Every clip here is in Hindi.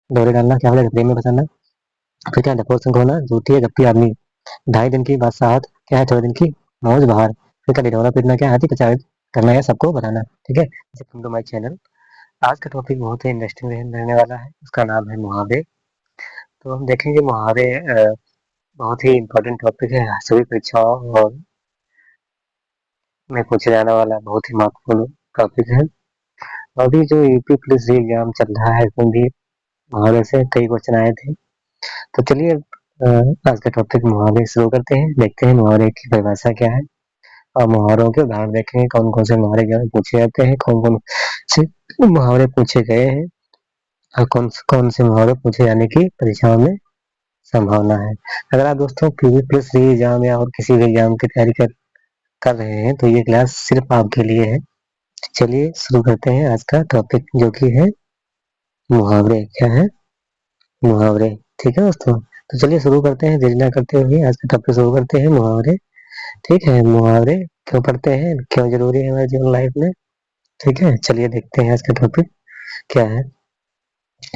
डोरे डालना क्या बोले, प्रेम में फंसाना। फिर क्या, डफोर संग होना, झूठी है गप्पी आदमी, 2.5 दिन की बादशाहत क्या है, थोड़े दिन की मौज बहार। फिर क्या, ढिढोरा पीटना क्या है, हाथी प्रचारित करना है सबको बताना। ठीक है, वेलकम टू माय चैनल। आज का टॉपिक बहुत ही इंटरेस्टिंग रहने वाला है, उसका नाम है मुहावरे। तो हम देखेंगे मुहावरे, बहुत ही इंपॉर्टेंट टॉपिक है सभी परीक्षाओं और में पूछे जाने वाला बहुत ही महत्वपूर्ण टॉपिक है। अभी जो यूपी पुलिस एग्जाम चल रहा है उसमें भी मुहावरे से कई क्वेश्चन आए थे। तो चलिए आज का टॉपिक मुहावरे शुरू करते हैं, देखते हैं मुहावरे की परिभाषा क्या है और मुहावरों के उदाहरण देखेंगे, कौन कौन से मुहावरे पूछे जाते हैं, कौन कौन से मुहावरे पूछे गए हैं और कौन से मुहावरे पूछे जाने की परीक्षाओं में संभावना है। अगर आप दोस्तों पीवी प्लस एग्जाम या और किसी भी एग्जाम की तैयारी कर रहे हैं तो ये क्लास सिर्फ आपके लिए है। चलिए शुरू करते हैं आज का टॉपिक जो कि है मुहावरे। क्या है, मुहावरे। ठीक है दोस्तों, तो चलिए शुरू करते हैं, देरी ना करते हुए आज का टॉपिक शुरू करते हैं, मुहावरे। ठीक है, मुहावरे क्यों पढ़ते हैं, क्यों जरूरी है हमारे जीवन लाइफ में। ठीक है, चलिए देखते हैं आज का टॉपिक क्या है,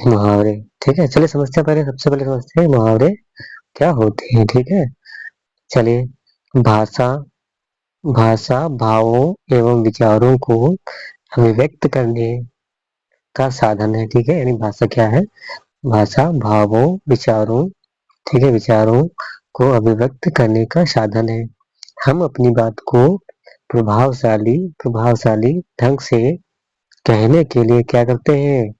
मुहावरे। ठीक है, चलिए समझते हैं, पहले सबसे पहले समझते हैं मुहावरे क्या होते हैं। ठीक है, चलिए। भाषा भाषा भावों एवं विचारों को अभिव्यक्त करने का साधन है। ठीक है, यानी भाषा क्या है, भाषा भावों विचारों, ठीक है, विचारों को अभिव्यक्त करने का साधन है। हम अपनी बात को प्रभावशाली प्रभावशाली ढंग से कहने के लिए क्या करते हैं,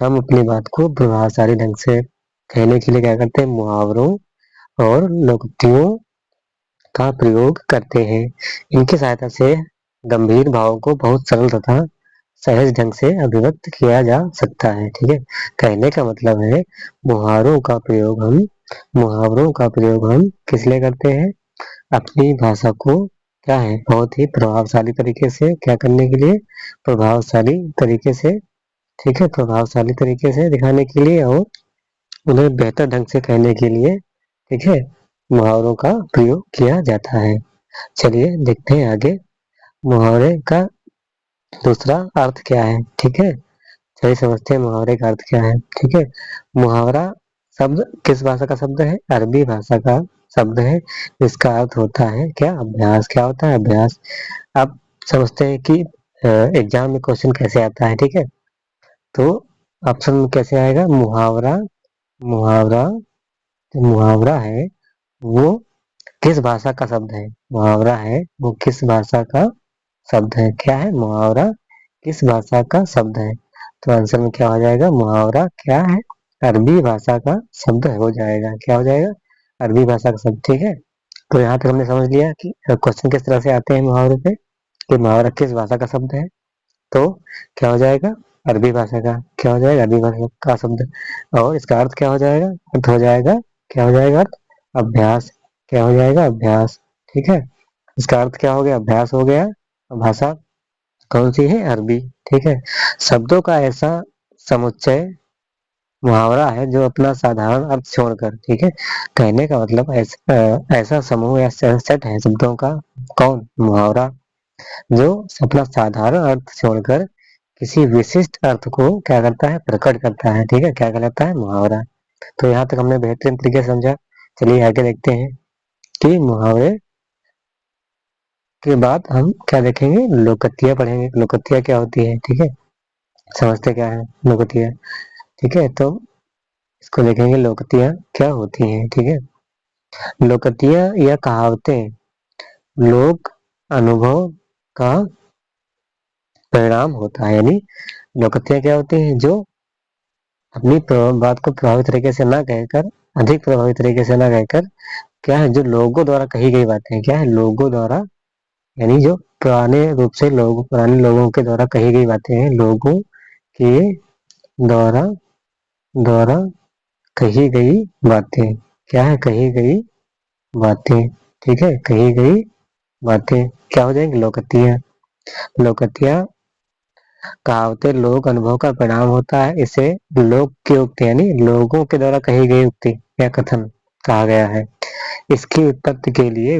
हम अपनी बात को प्रभावशाली ढंग से कहने के लिए क्या करते हैं, मुहावरों और लोकोक्तियों का प्रयोग करते हैं। इनकी सहायता से गंभीर भावों को बहुत सरल तथा सहज ढंग से अभिव्यक्त किया जा सकता है। ठीक है, कहने का मतलब है मुहावरों का प्रयोग हम किस लिए करते हैं, अपनी भाषा को क्या है बहुत ही प्रभावशाली तरीके से क्या करने के लिए, प्रभावशाली तरीके से, ठीक है, प्रभावशाली तरीके से दिखाने के लिए और उन्हें बेहतर ढंग से कहने के लिए, ठीक है, मुहावरों का प्रयोग किया जाता है। चलिए देखते हैं आगे, मुहावरे का दूसरा अर्थ क्या है। ठीक है, चलिए समझते हैं मुहावरे का अर्थ क्या है। ठीक है, मुहावरा शब्द किस भाषा का शब्द है, अरबी भाषा का शब्द है। इसका अर्थ होता है क्या, अभ्यास। क्या होता है, अभ्यास। अब समझते हैं कि एग्जाम में क्वेश्चन कैसे आता है। ठीक है, तो ऑप्शन में कैसे आएगा, मुहावरा। मुहावरा जो मुहावरा है वो किस भाषा का शब्द है, मुहावरा है वो किस भाषा का शब्द है। क्या है, मुहावरा किस भाषा का शब्द है। तो आंसर में क्या हो जाएगा, मुहावरा क्या है, अरबी भाषा का शब्द हो जाएगा। क्या हो जाएगा, अरबी भाषा का शब्द। ठीक है, तो यहाँ तक हमने समझ लिया कि क्वेश्चन किस तरह से आते हैं मुहावरे पे, कि मुहावरा किस भाषा का शब्द है। तो क्या हो जाएगा, अरबी भाषा का। क्या हो जाएगा, अरबी भाषा का शब्द। और इसका अर्थ क्या हो जाएगा, अर्थ हो जाएगा, क्या हो जाएगा अर्थ, अभ्यास। क्या हो जाएगा, अभ्यास। ठीक है, इसका अर्थ क्या हो गया, अभ्यास हो गया। भाषा कौन सी है, अरबी। ठीक है, शब्दों का ऐसा समुच्चय मुहावरा है जो अपना साधारण अर्थ छोड़कर, ठीक है, कहने का मतलब ऐसा समूह या सेट है शब्दों का, कौन, मुहावरा, जो अपना साधारण अर्थ छोड़कर किसी विशिष्ट अर्थ को क्या करता है, प्रकट करता है। ठीक है, क्या कहलाता है, मुहावरा। तो यहाँ तक हमने बेहतरीन तरीके से समझा। चलिए आगे देखते हैं कि मुहावरे के बाद हम क्या देखेंगे, लोकतियाँ पढ़ेंगे। लोकतियाँ क्या होती है, ठीक है, समझते क्या है लोकतियाँ। ठीक है, तो इसको देखेंगे, लोकतियाँ क्या होती हैं। ठीक है, लोकतियाँ या कहावतें लोक अनुभव का परिणाम होता है। यानी लोकतियाँ क्या होती हैं, जो अपनी बात को प्रभावी तरीके से ना कहकर, अधिक प्रभावी तरीके से ना कहकर, क्या है, जो लोगों द्वारा कही गई बातें हैं, क्या है, लोगों द्वारा, यानी जो पुराने लोगों के द्वारा कही गई बातें हैं, लोगों के द्वारा द्वारा कही गई बातें, क्या है, कही गई बातें। ठीक है, कही गई बातें क्या हो जाएंगी, लोकतियाँ। लोकतियाँ कहावतें लोक अनुभव का परिणाम होता है, इसे लोक की उक्ति यानी लोगों के द्वारा कही गई उक्ति या कथन कहा गया है। इसकी उत्पत्ति के लिए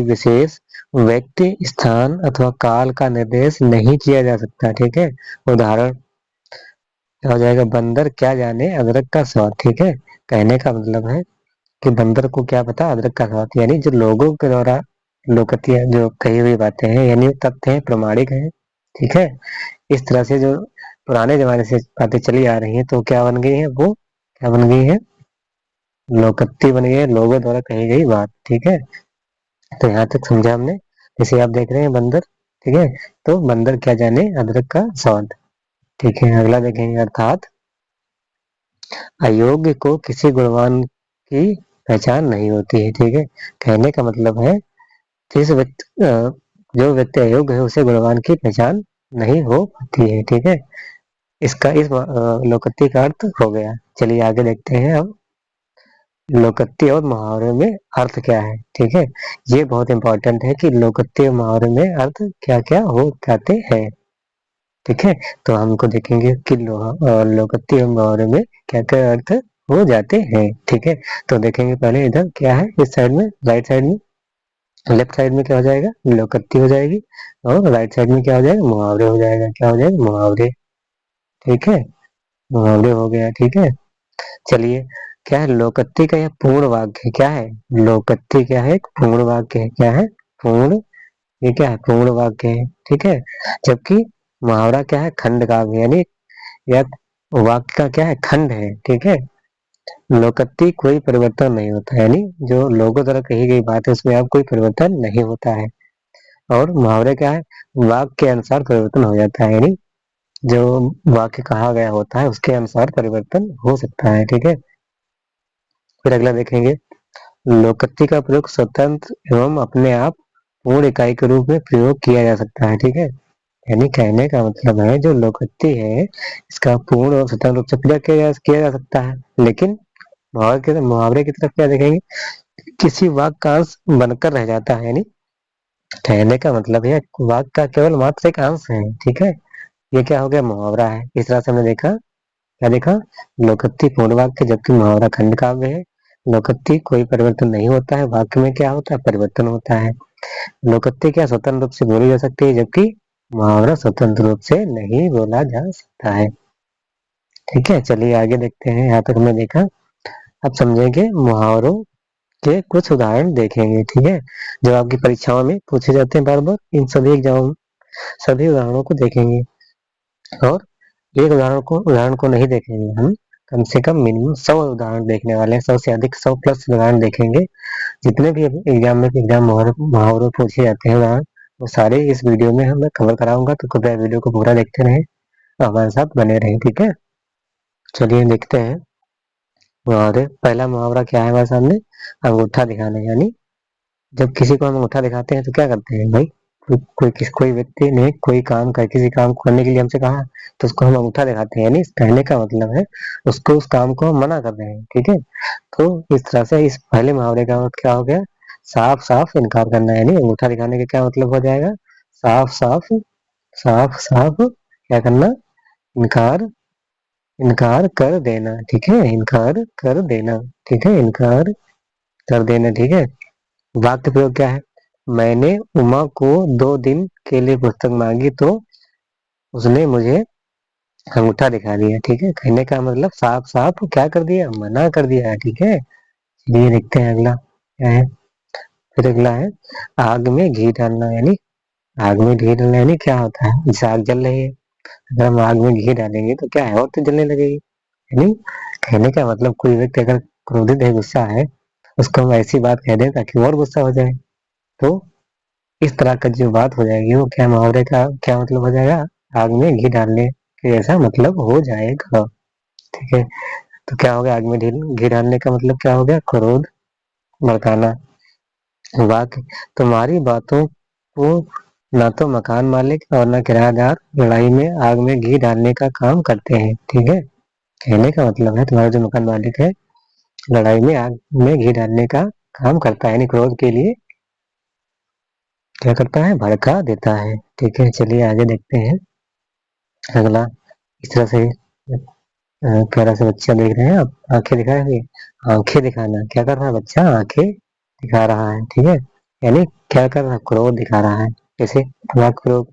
विशेष व्यक्ति, स्थान अथवा काल का निर्देश नहीं किया जा सकता। ठीक है, उदाहरण क्या हो जाएगा, बंदर क्या जाने अदरक का स्वाद। ठीक है, कहने का मतलब है कि बंदर को क्या पता अदरक का स्वाद, यानी जो लोगों के द्वारा लोकतियां जो कही हुई बातें हैं, यानी वो तथ्य हैं, प्रमाणिक हैं। ठीक है, इस तरह से जो पुराने जमाने से बातें चली आ रही हैं, तो क्या बन गई है, वो क्या बन गई है, लोकत्ती बन गई है, लोगों द्वारा कही गई बात। ठीक है, तो यहाँ तक समझा हमने। जैसे आप देख रहे हैं बंदर, ठीक है, तो बंदर क्या जाने अदरक का स्वाद। ठीक है, अगला देखेंगे, अर्थात अयोग्य को किसी गुणवान की पहचान नहीं होती है। ठीक है, कहने का मतलब है जिस व्यक्ति जो व्यक्ति अयोग्य है उसे गुणवान की पहचान नहीं हो पाती है। ठीक है, इसका इस लोकोक्ति का अर्थ हो गया। चलिए आगे देखते हैं अब लोकोक्ति और मुहावरे में अर्थ क्या है। ठीक है, ये बहुत इंपॉर्टेंट है कि लोकोक्ति और मुहावरे में अर्थ क्या क्या हो जाते हैं। ठीक है, तो हमको देखेंगे कि लोकोक्ति और मुहावरे में क्या क्या अर्थ हो जाते हैं। ठीक है, तो देखेंगे पहले इधर क्या है, इस साइड में, राइट साइड में, लेफ्ट साइड में क्या हो जाएगा, लोकोक्ति हो जाएगी, और राइट साइड में क्या हो जाएगा, मुहावरे हो जाएगा। क्या हो जाएगा, मुहावरे। ठीक है, मुहावरे हो गया। ठीक है, चलिए, क्या है लोकोक्ति का यह पूर्ण वाक्य है, क्या है लोकोक्ति, क्या है, एक पूर्ण वाक्य है। क्या है, पूर्ण, ये क्या है, पूर्ण वाक्य है। ठीक है, जबकि मुहावरा क्या है, खंड काव्य, यानी यह वाक्य का क्या है, खंड है। ठीक है, लोकोक्ति कोई परिवर्तन नहीं होता, यानी जो लोगों द्वारा कही गई बात है उसमें अब कोई परिवर्तन नहीं होता है। और मुहावरे क्या है, वाक्य के अनुसार परिवर्तन हो जाता है, यानी जो वाक्य कहा गया होता है उसके अनुसार परिवर्तन हो सकता है। ठीक है, फिर अगला देखेंगे, लोकोक्ति का प्रयोग स्वतंत्र एवं अपने आप पूर्ण इकाई के रूप में प्रयोग किया जा सकता है। ठीक है, यानी कहने का मतलब है जो लोकोक्ति है इसका पूर्ण और स्वतंत्र रूप से प्रयोग किया जा सकता है, लेकिन मुहावरे की तरफ क्या देखेंगे, किसी वाक्य का अंश बनकर रह जाता है, यानी कहने का मतलब है वाक्य का केवल मात्र एक अंश है। ठीक है, ये क्या हो गया, मुहावरा है। इस तरह से हमने देखा, क्या देखा, लोकोक्ति पूर्ण वाक्य जबकि मुहावरा खंड काव्य है। लोकोक्ति कोई परिवर्तन नहीं होता है, वाक्य में क्या होता है, परिवर्तन होता है। लोकोक्ति क्या स्वतंत्र रूप से बोली जा सकती है, जबकि मुहावरा स्वतंत्र रूप से नहीं बोला जा सकता है। ठीक है, चलिए आगे देखते हैं, यहाँ तक हमने देखा। अब समझेंगे मुहावरों के कुछ उदाहरण देखेंगे। ठीक है, जो आपकी परीक्षाओं में पूछे जाते हैं बार बार, इन सभी एग्जाम सभी उदाहरणों को देखेंगे। और एक उदाहरण को नहीं देखेंगे हम, कम से कम मिनिमम 100 उदाहरण देखने वाले हैं, 100 से अधिक, 100 प्लस उदाहरण देखेंगे। जितने भी एग्जाम मुहावरे पूछे जाते हैं उदाहरण, वो सारे इस वीडियो में हम कवर कराऊंगा, तो कृपया वीडियो को पूरा देखते रहें और हमारे साथ बने रहें। ठीक है, चलिए देखते हैं मुहावरे। पहला मुहावरा क्या है हमारे सामने, अंगूठा दिखाना, यानी जब किसी को हम अंगूठा दिखाते हैं तो क्या करते हैं भाई, कोई व्यक्ति ने कोई काम कर किसी काम को करने के लिए हमसे कहा, तो उसको हम अंगूठा दिखाते हैं, यानी इस कहने का मतलब है उसको उस काम को हम मना कर रहे हैं। ठीक है, तो इस तरह से इस पहले मुहावरे का मतलब क्या हो गया, साफ साफ इनकार करना, यानी अंगूठा दिखाने का क्या मतलब हो जाएगा, साफ साफ, साफ साफ क्या करना, इनकार, इनकार कर देना। ठीक है, इनकार कर देना। ठीक है, इनकार कर देना। ठीक है, वाक्य प्रयोग क्या है, मैंने उमा को 2 दिन के लिए पुस्तक मांगी तो उसने मुझे अंगूठा दिखा दिया। ठीक है, कहने का मतलब साफ साफ क्या कर दिया, मना कर दिया। ठीक है, चलिए देखते हैं अगला क्या है। फिर अगला है आग में घी डालना, यानी आग में घी डालना यानी क्या होता है, जैसे आग जल रही है, अगर हम आग में घी डालेंगे तो क्या है, और तो जलने लगेगी। यानी कहने का मतलब कोई व्यक्ति अगर क्रोधित है, गुस्सा है, उसको हम ऐसी बात कह दें ताकि और गुस्सा हो जाए, तो इस तरह का जो बात हो जाएगी वो क्या, मुहावरे का क्या मतलब हो जाएगा, आग में घी डालने के ऐसा मतलब हो जाएगा। ठीक है, तो क्या हो गया, आग में घी डालने का मतलब क्या हो गया, क्रोध भड़काना। वाक्य, तुम्हारी बातों को न तो मकान मालिक और न किराएदार लड़ाई में आग में घी डालने का काम करते हैं। ठीक है, कहने का मतलब है तुम्हारा जो मकान मालिक है लड़ाई में आग में घी डालने का काम करता है, यानी क्रोध के लिए क्या करता है, भड़का देता है। ठीक है, चलिए आगे देखते हैं अगला। इस तरह से प्यारा सा बच्चा देख रहे हैं आप, आंखें दिखा रहे हैं, आंखें दिखाना, क्या कर रहा है बच्चा, आंखें दिखा रहा है। ठीक है, यानी क्या कर रहा है, क्रोध दिखा रहा है। जैसे वाक्य प्रयोग,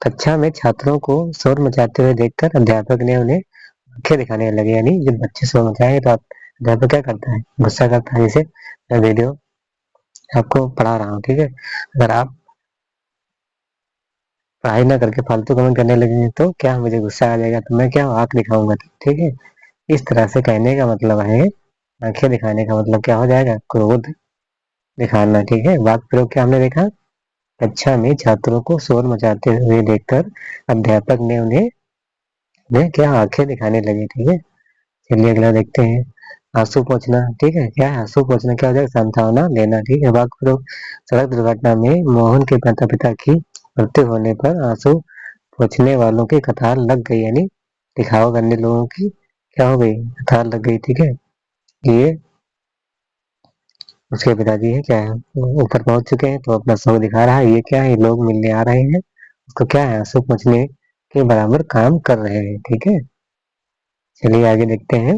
कक्षा में छात्रों को शोर मचाते हुए देखकर अध्यापक ने उन्हें आंखें दिखाने लगे। यानी जब बच्चे शोर मचाएंगे तो अध्यापक क्या करता है, गुस्सा करता है। जैसे मैं वीडियो आपको पढ़ा रहा हूँ, ठीक है, अगर आप पढ़ाई ना करके फालतू कमेंट करने लगेंगे तो क्या मुझे गुस्सा आ जाएगा, तो मैं क्या आंख दिखाऊंगा, ठीक है। इस तरह से कहने का मतलब है, आंखें दिखाने का मतलब क्या हो जाएगा, क्रोध दिखाना, ठीक है। वाक्य प्रयोग क्या हमने देखा, कक्षा में छात्रों को शोर मचाते हुए देखकर अध्यापक ने उन्हें क्या आंखें दिखाने लगी, ठीक है। चलिए अगला देखते हैं, आंसू पोंछना, ठीक है। क्या है आंसू पोंछना, क्या हो जाएगा, सांत्वना लेना, ठीक है। वाक्य प्रयोग, सड़क दुर्घटना में मोहन के माता पिता की मृत्यु होने पर आंसू पोंछने वालों की कतार लग गई। यानी दिखावा करने लोगों की क्या हो गई, कतार लग गई, ठीक है। ये उसके पिताजी है, क्या है, वो ऊपर पहुंच चुके हैं तो अपना शव दिखा रहा है। ये क्या है, लोग मिलने आ रहे हैं, उसको क्या है, आंसू पोंछने के बराबर काम कर रहे हैं, ठीक है। चलिए आगे देखते हैं,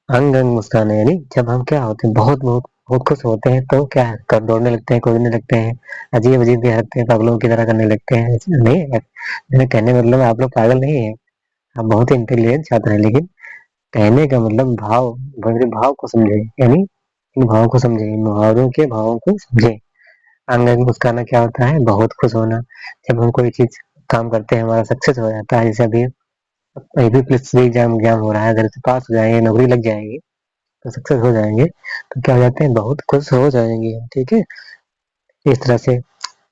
अंग अंग मुस्कान, यानी जब हम क्या होते हैं, बहुत बहुत बहुत खुश होते हैं तो क्या है, कर दौड़ने लगते हैं, कूदने लगते हैं, अजीब अजीब भी हरकतें हैं, पागलों की तरह करने लगते हैं। नहीं, मेरे कहने का मतलब आप लोग पागल नहीं है, आप बहुत ही इंटेलिजेंट छात्र हैं, लेकिन कहने का मतलब भाव, मेरे भाव को समझे, यानी इन भावों को समझे, इन मुहावरों के भावों को समझे। अंग अंग मुस्काना क्या होता है, बहुत खुश होना। जब हम कोई चीज काम करते हैं, हमारा सक्सेस हो जाता है, जैसे अभी अभी प्लस एग्जाम एग्जाम हो रहा है, अगर पास हो जाएंगे, नौकरी लग जाएगी, तो सक्सेस हो जाएंगे, तो क्या हो जाते हैं, बहुत खुश हो जाएंगे, ठीक है। इस तरह से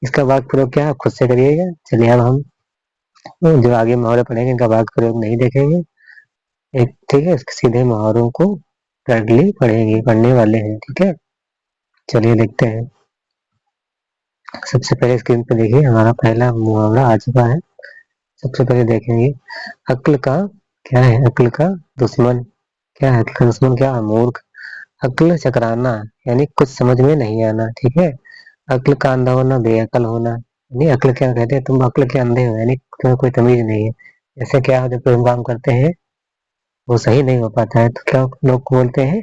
इसका वाक्य प्रयोग क्या है, आप खुद से करिएगा। चलिए अब हम जो आगे मुहावरे पढ़ेंगे इनका वाक्य प्रयोग नहीं देखेंगे, एक ठीक है, सीधे मुहावरों को डायरेक्टली पढ़ेंगे, पढ़ने वाले हैं, ठीक है। चलिए देखते हैं, सबसे पहले स्क्रीन पे देखिए हमारा पहला मुहावरा आ चुका है। सबसे पहले देखेंगे, अक्ल का क्या है, अक्ल का दुश्मन, क्या है अक्ल का दुश्मन, क्या है, मूर्ख। अक्ल चकराना, यानी कुछ समझ में नहीं आना, ठीक है। अक्ल का अंधा होना, बेअक्ल होना, नहीं अक्ल क्या कहते हैं, तुम अक्ल के अंधे हो, यानी तुम्हें कोई तमीज नहीं है। ऐसे क्या जब कोई काम करते हैं वो सही नहीं हो पाता है तो क्या लोग बोलते हैं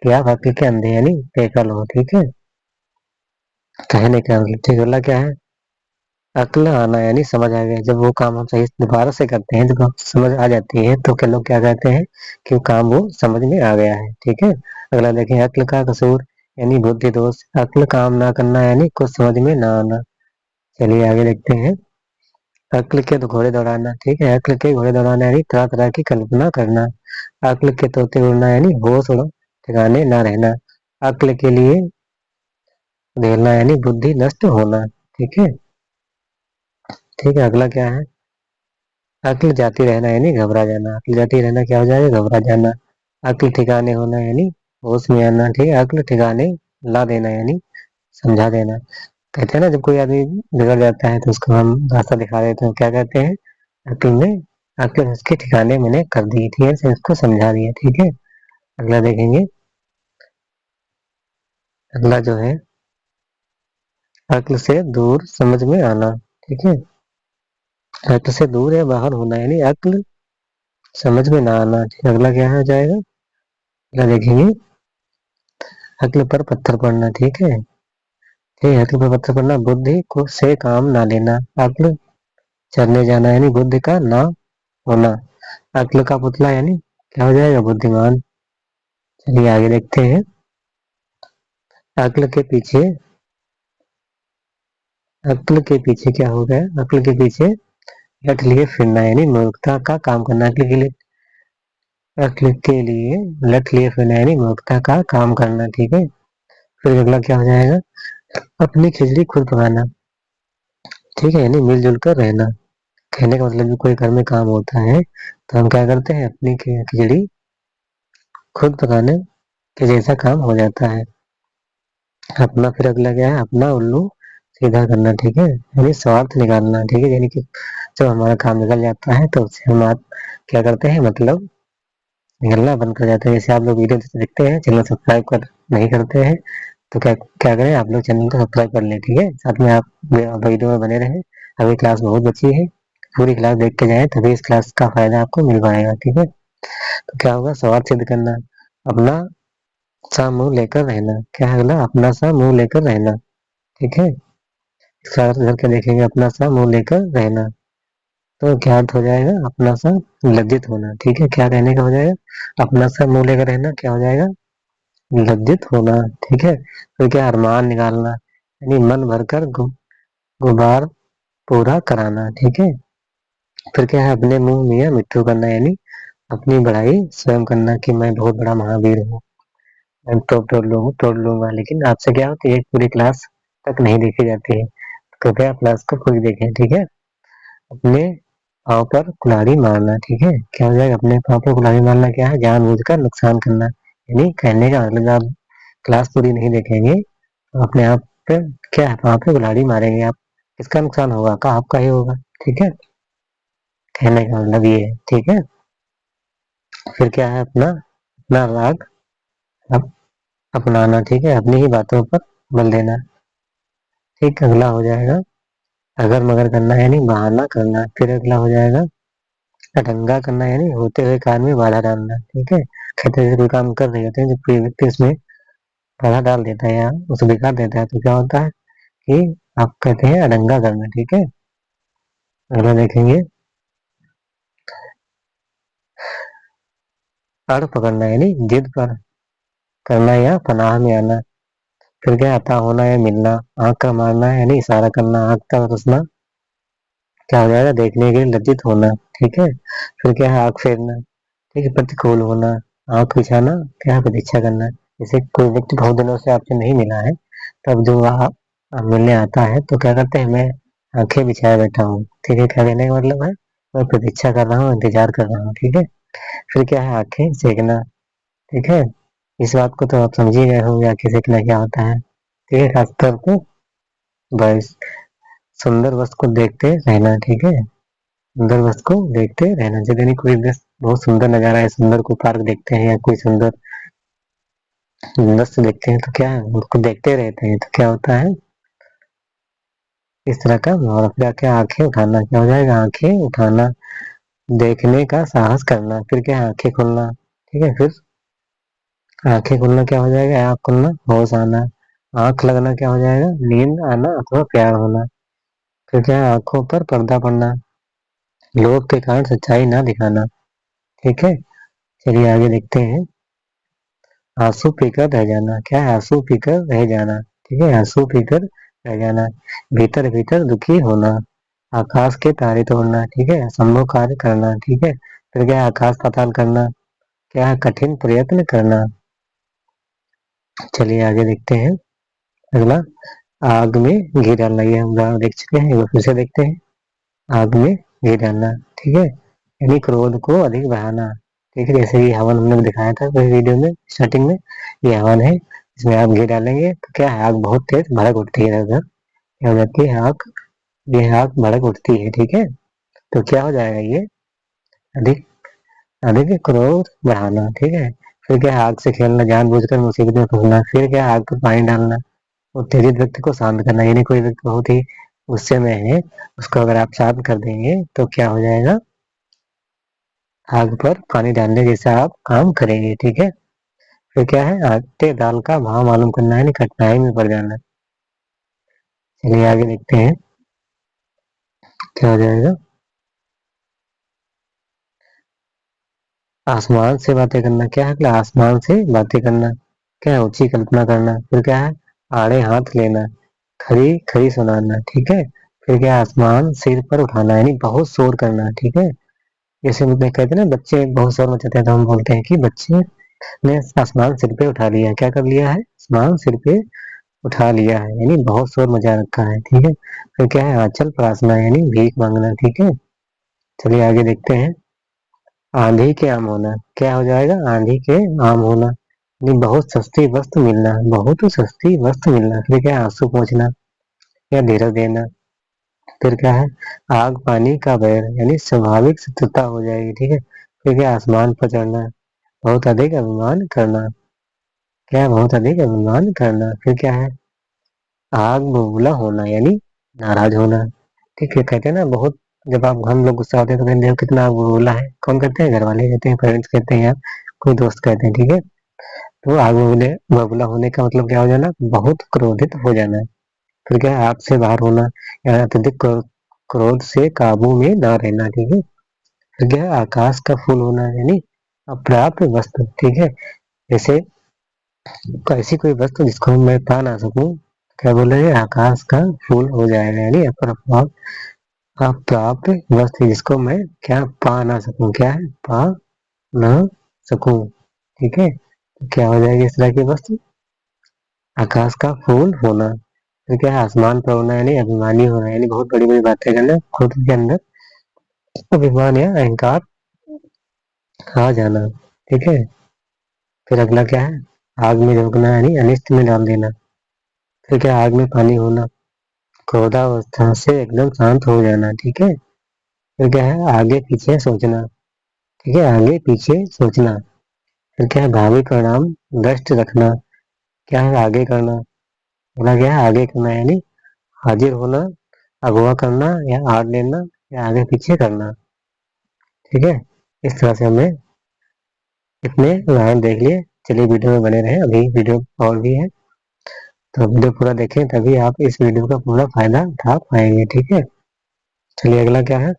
कि आप अक्ल के अंधे यानी बेअक्ल हो, ठीक है। कहने का मतलब, ठीक है, अगला क्या है, अक्ल आना, यानी समझ आ गया। जब वो काम हम सही दोबारा से करते हैं, जब हम समझ आ जाती है तो क्या लोग क्या कहते हैं कि वो काम वो समझ में आ गया है, ठीक है। अगला देखें, अक्ल का कसूर, यानी बुद्धि दोष, अक्ल काम ना करना यानी कुछ समझ में ना आना। चलिए आगे देखते हैं, अक्ल के तो घोड़े दौड़ाना, ठीक है, अक्ल के घोड़े दौड़ाना यानी तरह तरह की कल्पना करना। अक्ल के तोते उड़ना, यानी होश उड़ ठिकाने ना रहना। अक्ल के लिए उधेड़ना, यानी बुद्धि नष्ट होना, ठीक है। ठीक है, अगला क्या है, अक्ल जाती रहना यानी घबरा जाना। अक्ल जाती रहना क्या हो जाएगा, घबरा जाना। अक्ल ठिकाने होना यानी होश में आना, ठीक है। अक्ल ठिकाने ला देना यानी समझा देना। कहते हैं ना, जब कोई आदमी बिगड़ जाता है तो उसको हम रास्ता दिखा देते हैं, क्या कहते हैं, अक्ल उसके ठिकाने मैंने कर दी थी, ऐसे उसको समझा दिया, ठीक है। अगला देखेंगे, अगला जो है, अक्ल से दूर समझ में आना, ठीक है। अक्ल से दूर या बाहर होना यानी अक्ल समझ में ना आना, ठीक है। अगला क्या हो जाएगा, अगला देखेंगे, अक्ल पर पत्थर पड़ना, ठीक है। ठीक है, अक्ल पर पत्थर पड़ना, बुद्धि को से काम ना लेना। अक्ल चरने जाना यानी बुद्धि का ना होना। अक्ल का पुतला यानी क्या हो जाएगा, बुद्धिमान। चलिए आगे देखते हैं, अक्ल के पीछे, अक्ल के पीछे क्या हो गया, अक्ल के पीछे लठ लिए फिरना यानी मूर्खता का काम करना। अक्ल के लिए लठ लिए फिरना यानी मूर्खता का काम करना, ठीक है। फिर अगला क्या हो जाएगा, अपनी खिचड़ी खुद पकाना, ठीक है, यानी मिलजुल कर रहना। कहने का मतलब, जो कोई घर में काम होता है तो हम क्या करते हैं, अपनी खिचड़ी खुद पकाने के जैसा काम हो जाता है। अपना, फिर अगला क्या है, अपना उल्लू सीधा करना, ठीक है, यानी स्वार्थ निकालना, ठीक है। यानी कि जब हमारा काम निकल जाता है तो उससे हम आप क्या करते हैं, मतलब निकलना बंद कर जाते हैं। जैसे आप लोग वीडियो देखते हैं, चैनल सब्सक्राइब कर नहीं करते हैं तो क्या क्या करें, आप लोग चैनल को सब्सक्राइब कर लें, ठीक है। साथ में आप वीडियो में बने रहें। अभी क्लास बहुत बची है, पूरी क्लास देख के जाएं तभी इस क्लास का फायदा आपको मिल पाएगा, ठीक है। तो क्या होगा, स्वार्थ सिद्ध करना, अपना सा मुंह लेकर रहना, क्या है अगला, अपना सा मुंह लेकर रहना, ठीक है। इसका अर्थ करके देखेंगे, अपना सा मुंह लेकर रहना। तो क्या अर्थ हो जाएगा, अपना सा लज्जित होना। ठीक है, क्या कहने का हो जाएगा, अपना सा मुंह लेकर रहना क्या हो जाएगा, लज्जित होना। ठीक है, फिर क्या, अरमान निकालना यानी मन भरकर गुबार पूरा कराना। ठीक है, फिर क्या है, अपने मुंह मियाँ मिट्ठू करना यानी अपनी बड़ाई स्वयं करना कि मैं बहुत बड़ा महावीर हूँ, मैं तोड़ लूंगा। लेकिन आपसे क्या होती है, पूरी क्लास तक नहीं देखी जाती है, कृपया क्लास को खुद देखें। ठीक है, अपने पाँव पर कुल्हाड़ी मारना। ठीक है, क्या हो जाएगा, अपने पाँव पर कुल्हाड़ी मारना क्या है, जानबूझकर नुकसान करना। यानी कहने का मतलब, आप क्लास पूरी नहीं देखेंगे तो अपने आप पे क्या है, पाँव पे कुल्हाड़ी मारेंगे आप, किसका नुकसान होगा, का आपका ही होगा। ठीक है, कहने का मतलब ये है। ठीक है, फिर क्या है, अपना अपना राग अप, अपनाना। ठीक है, अपनी ही बातों पर बल देना। ठीक, अगला हो जाएगा अगर मगर करना यानी बहाना करना। फिर अगला हो जाएगा अटंगा करना यानी होते हुए काम में बाधा डालना। ठीक है, कहते हुए कोई काम कर रहे होते हैं, जब कोई व्यक्ति उसमें बाधा डाल देता है या उसे बिगाड़ देता है तो क्या होता है कि आप कहते हैं अडंगा करना। ठीक है, अगला देखेंगे अड़ पकड़ना यानी जिद पर करना या पनाह में आना। फिर क्या, अता होना या मिलना, आंख का मारना यानी इशारा करना, आंख का रसना क्या हो जाएगा, देखने के लिए लज्जित होना। ठीक है, फिर क्या है, आंख फेरना। ठीक है, प्रतिकूल होना, आंख बिछाना क्या है, प्रतीक्षा करना। जैसे कोई व्यक्ति बहुत दिनों से आपसे नहीं मिला है, तब जो आप मिलने आता है तो क्या करते हैं, मैं आंखें बिछाए बैठा हूँ। ठीक है, क्या कहने का मतलब है, मैं प्रतीक्षा कर रहा हूँ, इंतजार कर रहा हूँ। ठीक है, फिर क्या है, आंखें सेकना। ठीक है, इस बात को तो आप समझ ही गए होंगे, आंखें सेकना क्या होता है। ठीक है, खासतौर पे बस सुंदर वस्तु को देखते रहना। ठीक है, सुंदर वस्तु को देखते रहना, जब यानी कोई दृश्य बहुत सुंदर नजारा है, सुंदर को पार्क देखते हैं या कोई सुंदर दृश्य देखते हैं तो क्या है, उसको देखते रहते हैं तो क्या होता है, इस तरह का। और फिर क्या, आंखें उठाना क्या हो जाएगा, आंखें उठाना, देखने का साहस करना। फिर क्या है, आंखें खोलना। ठीक है, फिर आंखें खोलना क्या हो जाएगा, आंख खोलना होश आना, आंख लगना क्या हो जाएगा, नींद आना अथवा प्यार होना। फिर क्या है, आंखों पर पर्दा पड़ना, लोभ के कारण सच्चाई ना दिखाना। ठीक है, चलिए आगे देखते हैं, आंसू पीकर रह जाना। क्या है, आंसू पीकर रह जाना। ठीक है, आंसू पीकर रह जाना, भीतर भीतर दुखी होना, आकाश के तारे तोड़ना। ठीक है, असंभव कार्य करना। ठीक है, फिर क्या है, आकाश पाताल करना, क्या है, कठिन प्रयत्न करना। चलिए आगे देखते हैं, अगला आग में घी डालना। ये हम उदाहरण देख चुके हैं, वो फिर से देखते हैं, आग में घी डालना। ठीक है, यानी क्रोध को अधिक बढ़ाना। ठीक है, जैसे ये हवन हमने दिखाया था वीडियो में स्टार्टिंग में, ये हवन है, इसमें आप घी डालेंगे तो क्या है, आग बहुत तेज भड़क उठती है, इधर क्या हो जाती है, आग, ये आग भड़क उठती है। ठीक है, तो क्या हो जाएगा, ये अधिक अधिक क्रोध बढ़ाना। ठीक है, फिर क्या है, आग से खेलना, जानबूझकर मुसीबत में फंसना। फिर क्या है, आग पर पानी डालना, उत्तेजित व्यक्ति को शांत करना, यानी कोई व्यक्ति बहुत ही गुस्से में है, उसको अगर आप शांत कर देंगे तो क्या हो जाएगा, आग पर पानी डालने जैसा आप काम करेंगे। ठीक है, फिर क्या है, आटे दाल का भाव मालूम करना है, कठिनाई में पड़ जाना। चलिए आगे देखते हैं, क्या हो जाएगा, आसमान से बातें करना। क्या है, आसमान से बातें करना, क्या है, ऊंची कल्पना करना। फिर क्या है, आड़े हाथ लेना, खरी खरी सुनाना। ठीक है, फिर क्या है, आसमान सिर पर उठाना यानी बहुत शोर करना। ठीक है, जैसे मैं कहते हैं ना, बच्चे बहुत शोर मचाते हैं तो हम बोलते हैं कि बच्चे ने आसमान सिर पे उठा लिया, क्या कर लिया है, आसमान सिर पे उठा लिया है, यानी बहुत शोर मचा रखा है। ठीक है, फिर क्या है, आंचल प्रार्थना यानी भीख मांगना। ठीक है, चलिए आगे देखते हैं, आंधी के आम होना। क्या हो जाएगा, आंधी के आम होना यानी बहुत सस्ती वस्तु मिलना, बहुत सस्ती वस्तु मिलना। फिर क्या है, आंसू पहुंचना या धीरज देना। फिर क्या है, आग पानी का बैर यानी स्वाभाविक शत्रुता हो जाएगी। ठीक है, फिर क्या, आसमान पर चढ़ना, बहुत अधिक अभिमान करना। क्या है, बहुत अधिक अभिमान करना। फिर क्या है, आग बबूला होना यानी नाराज होना। ठीक है, कहते हैं ना बहुत, जब आप हम लोग गुस्सा होते हैं तो कहते हैं कितना आग बबूला है, कौन कहते हैं, घर वाले कहते हैं, पेरेंट्स कहते हैं, या कोई दोस्त कहते हैं। ठीक है, तो आग बबूले बबूला होने का मतलब क्या हो जाना, बहुत क्रोधित हो जाना। फिर क्या है, आप से बाहर होना या अत्यधिक क्रोध से काबू में ना रहना, ठीक है। फिर क्या है, आकाश का फूल होना यानी अप्राप्य वस्तु, ठीक है। जैसे ऐसी कोई वस्तु जिसको मैं पा ना सकूं, क्या बोल रहे हैं, आकाश का फूल हो जाएगा यानी अप्राप्त वस्तु जिसको मैं क्या पा ना सकूं, क्या है, पा ना सकूं, ठीक है। तो क्या हो जाएगी इस तरह की वस्तु, आकाश का फूल होना। तो क्या है, आसमान पर होना यानी अभिमानी होना, यानी बहुत बड़ी बड़ी बातें करना, खुद के अंदर अभिमान या अहंकार आ जाना, ठीक है। फिर अगला क्या है, आग में झोंकना यानी अनिष्ट में डाल देना। फिर क्या, आग में पानी होना, क्रोधावस्था से एकदम शांत हो जाना, ठीक है। फिर क्या है, आगे पीछे सोचना, ठीक है, आगे पीछे सोचना। फिर क्या है, भावी परिणाम दृष्ट रखना, क्या है, आगे करना। अगला क्या है, आगे करना यानी हाजिर होना, अगवा करना या आड़ लेना या आगे पीछे करना, ठीक है। इस तरह से हमें इतने उदाहरण देख लिए। चलिए वीडियो में बने रहे, अभी वीडियो और भी है, तो वीडियो पूरा देखें तभी आप इस वीडियो का पूरा फायदा उठा पाएंगे, ठीक है। चलिए अगला क्या है,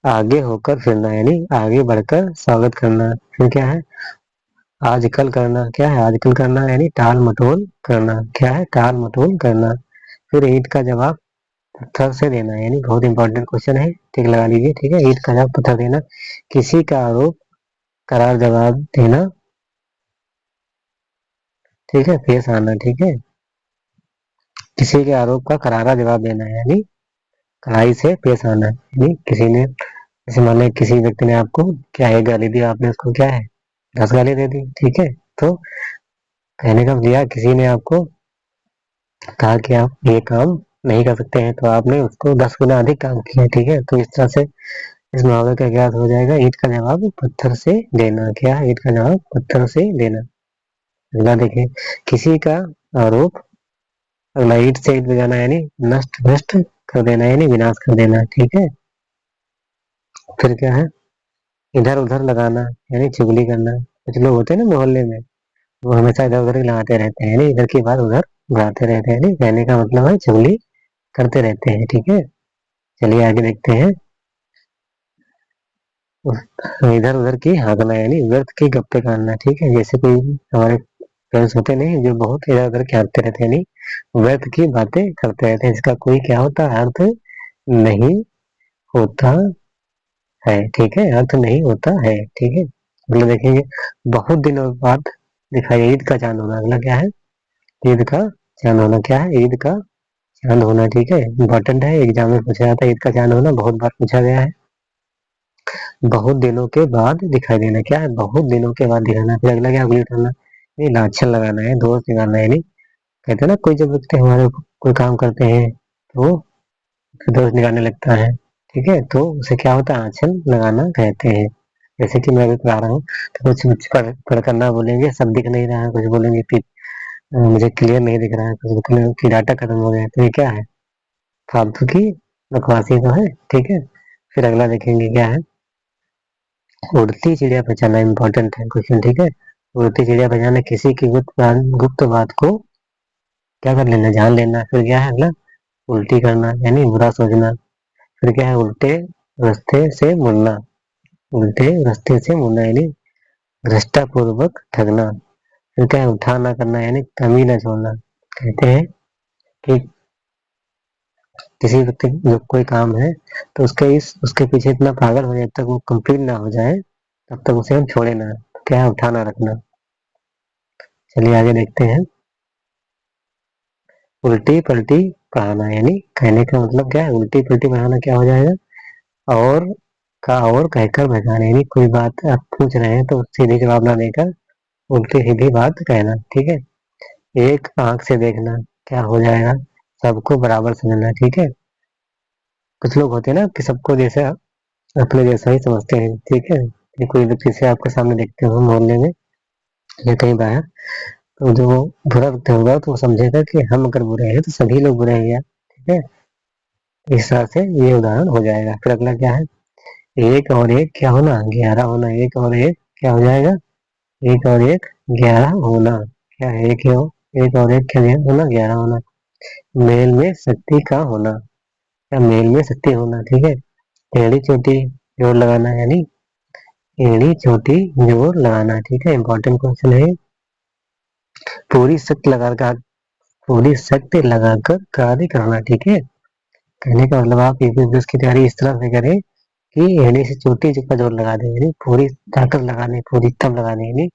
आगे होकर फिरना यानी आगे बढ़कर स्वागत करना। फिर क्या है, आजकल करना, क्या है, आजकल करना यानी टाल मटोल करना, क्या है, टाल मटोल करना। फिर ईंट का जवाब पत्थर से देना यानी बहुत इंपॉर्टेंट क्वेश्चन है, ठीक लगा लीजिए, ठीक है। ईंट का जवाब पत्थर देना, किसी का आरोप करार जवाब देना, ठीक है, पेश आना, ठीक है। किसी के आरोप का करारा जवाब देना यानी कड़ाई से पेश आना, यानी किसी ने, जैसे मान लें किसी व्यक्ति ने आपको क्या है गाली दी, आपने उसको क्या है 10 गाली दे दी, ठीक है। तो कहने का दिया, किसी ने आपको कहा कि आप ये काम नहीं कर सकते हैं, तो आपने उसको 10 गुना अधिक काम किया, ठीक है। तो इस तरह से इस मुहावरे का क्या अर्थ हो जाएगा, ईंट का जवाब पत्थर से देना, क्या है, ईंट का जवाब पत्थर से देना। अगला देखें, किसी का आरोप, अगला ईंट से ईंट बजाना यानी नष्ट भ्रष्ट कर देना यानी विनाश कर देना, ठीक है। फिर क्या है, इधर उधर लगाना यानी चुगली करना। कुछ लोग होते हैं ना मोहल्ले में, वो हमेशा इधर उधर ही लगाते रहते हैं, यानी इधर की बात उधर उड़ाते रहते हैं, यानी कहने का मतलब है चुगली करते रहते हैं, ठीक है। चलिए आगे देखते हैं, इधर उधर की हाँकना यानी व्यर्थ की गप्पे काटना, ठीक है। जैसे कोई हमारे फ्रेंड्स होते नहीं जो बहुत इधर उधर के हाँकते रहते हैं, यानी व्यर्थ की बातें करते रहते हैं, इसका कोई क्या होता है, अर्थ नहीं होता है, ठीक है, अर्थ नहीं होता है, ठीक है। अगला देखेंगे, बहुत दिनों बाद दिखाई ईद का चांद होना। अगला क्या है, ईद का चांद होना, क्या है, ईद का चांद होना, ठीक है, इंपॉर्टेंट है, एग्जाम में पूछा जाता है, ईद का चांद होना बहुत बार पूछा गया है। बहुत दिनों के बाद दिखाई देना, क्या है, बहुत दिनों के बाद दिखाना। फिर अगला क्या, उंगली उठाना, ये लाछन लगाना है, दोस्त निकालना है, यानी कहते हैं ना कोई जब व्यक्ति हमारे कोई काम करते हैं तो दोस्त निकालने लगता है, ठीक है, तो उसे क्या होता है, आंचल लगाना कहते हैं। जैसे कि मैं अभी पढ़ा रहा हूँ, तो कुछ मुझ पढ़ करना बोलेंगे, सब दिख नहीं रहा है, कुछ बोलेंगे कि मुझे क्लियर नहीं दिख रहा है, कुछ बोलेंगे कि डाटा खत्म हो गया है, तो ये क्या है, फालतू की बकवासी तो है, ठीक है। फिर अगला देखेंगे क्या है, उड़ती चिड़िया पहचाना, इंपॉर्टेंट है क्वेश्चन, ठीक है। उड़ती चिड़िया पहचाना, किसी की गुप्त बात को क्या कर लेना, जान लेना। फिर क्या है अगला, उल्टी करना यानी बुरा सोचना। फिर क्या है, उल्टे रास्ते से मुड़ना, उल्टे रास्ते से मुड़ना यानी भ्रष्टापूर्वक ठगना। फिर क्या है, उठा ना करना यानी कमी ना छोड़ना। कहते हैं कि किसी व्यक्ति जो कोई काम है तो उसके पीछे इतना पागल हो जाए, जब तक वो कंप्लीट ना हो जाए तब तक उसे हम छोड़े ना, तो क्या है, उठाना रखना। चलिए आगे देखते हैं, उल्टी पलटी पढ़ाना यानी कहने का मतलब क्या है, उल्टी पलटी पढ़ाना क्या हो जाएगा, और का और कहकर भगाना, यानी कोई बात आप पूछ रहे हैं तो सीधे जवाब ना देकर उल्टी सीधी बात कहना, ठीक है। एक आंख से देखना, क्या हो जाएगा, सबको बराबर समझना, ठीक है। कुछ लोग होते हैं ना कि सबको जैसे अपने जैसा ही समझते हैं, ठीक है। कि कोई व्यक्ति से आपके सामने देखते हो मोहल्ले में या कहीं बाहर, तो जो बुरा व्यक्ति होगा तो वो समझेगा कि हम अगर बुरे हैं तो सभी लोग बुरे हैं, ठीक है। इस तरह से ये उदाहरण हो जाएगा। फिर अगला क्या है, एक और एक क्या होना, 11 होना, एक और एक क्या हो जाएगा, एक और एक 11 होना, क्या है, एक और एक क्या होना, 11 होना। मेल में शक्ति का होना, या मेल में शक्ति होना, ठीक है। एड़ी चोटी जोड़ लगाना, यानी एड़ी चोटी जोड़ लगाना, ठीक है, इंपॉर्टेंट क्वेश्चन है। पूरी शक्ति लगाकर, पूरी शक्ति लगाकर कार्य करना, ठीक है। कहने का मतलब आप यूपीएससी की तैयारी इस तरह से करें कि एड़ी से चोटी का जोड़ लगा दें, यानी पूरी ताकत लगाने, पूरी दम लगाने, यानी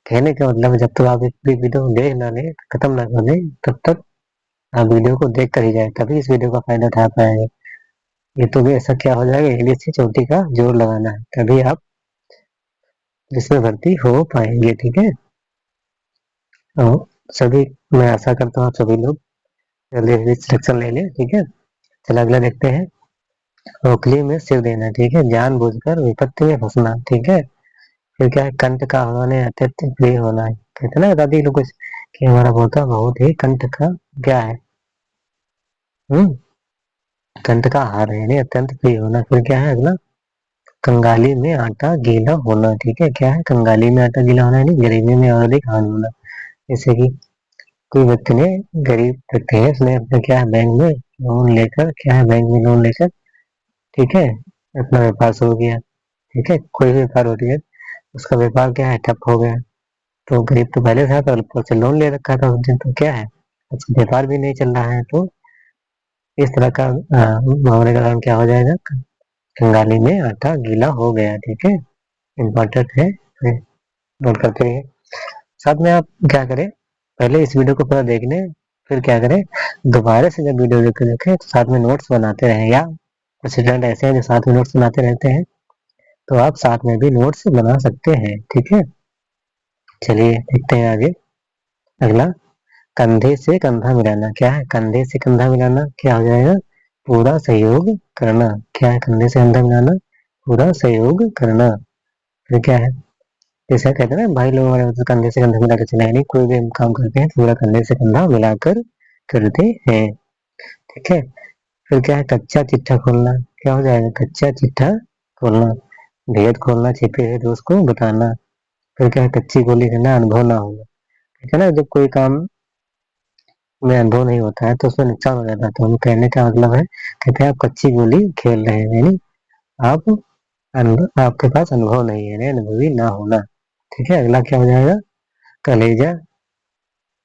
कहने का मतलब जब तक आप एक भी वीडियो देख ना लें, खत्म ना कर लें, तब तक आप वीडियो को देख कर ही जाए, तभी इस वीडियो का फायदा उठा पाएंगे। ये तो भी ऐसा क्या हो जाएगा, एड़ी से चोटी का जोड़ लगाना है, तभी आप इसमें भर्ती हो पाएंगे, ठीक है। तो सभी, मैं आशा करता हूँ आप सभी लोग जल्दी जल्दी सिलेक्शन ले लें, ठीक है। चलो अगला देखते हैं। ओखली में सिर देना, ठीक है, जानबूझकर विपत्ति में फंसना, ठीक है। फिर क्या है, कंठ का होने अत्यंत प्रिय होना है, कहते ना दादी लोग कुछ कि हमारा पोता बहुत ही कंठ का क्या है, कंठ का हार है, यानी अत्यंत प्रिय होना। फिर क्या है अगला, कंगाली में आटा गीला होना, ठीक है। क्या है, कंगाली में आटा गीला होना, यानी गरीबी में और अधिक हानि होना। जैसे कि कोई व्यक्ति ने, गरीब व्यक्ति है, उसने अपने क्या है बैंक में लोन लेकर, क्या है बैंक में लोन लेकर, ठीक है, अपना व्यापार शुरू किया, ठीक है। कोई भी व्यापार होती है, उसका व्यापार क्या है, ठप हो गया। तो गरीब तो पहले था, तो ऊपर से लोन ले रखा था उसने, तो क्या है, उसका व्यापार भी नहीं चल रहा है। तो इस तरह का मामले का कारण क्या हो जाएगा, कंगाली में आटा गीला हो गया, ठीक है। इम्पोर्टेंट है, नोट करते रहिए। साथ में आप क्या करें, पहले इस वीडियो को पूरा देख लें, फिर क्या करें, दोबारा से जब वीडियो देखें तो साथ में नोट्स बनाते रहें, या कुछ स्टूडेंट ऐसे हैं जो साथ में नोट्स बनाते रहते हैं, तो आप साथ में भी नोट्स बना सकते हैं, ठीक है। चलिए देखते हैं आगे। अगला, कंधे से कंधा मिलाना, क्या है, कंधे से कंधा मिलाना क्या हो जाएगा, पूरा सहयोग करना। क्या है, कंधे से कंधा मिलाना, पूरा सहयोग करना। फिर क्या है, जैसे कहते हैं ना भाई लोग हमारे मतलब कंधे से कंधा मिला के चला, यानी कोई भी हम काम करते हैं पूरा कंधे से कंधा मिलाकर करते हैं, ठीक है। फिर क्या है, कच्चा चिट्ठा खोलना, क्या हो जाएगा, कच्चा चिट्ठा खोलना, भेद खोलना, छिपे हुए दोस्त को बताना। फिर क्या है, कच्ची गोली खेलना, अनुभव ना होना, ठीक है ना। जब कोई काम में अनुभव नहीं होता है तो उसमें नुकसान हो जाता है, तो हम कहने का मतलब है, कहते हैं आप कच्ची गोली खेल रहे हैं, यानी आप आपके पास अनुभव नहीं है, यानी अनुभवी ना होना, ठीक है। अगला क्या हो जाएगा, कलेजा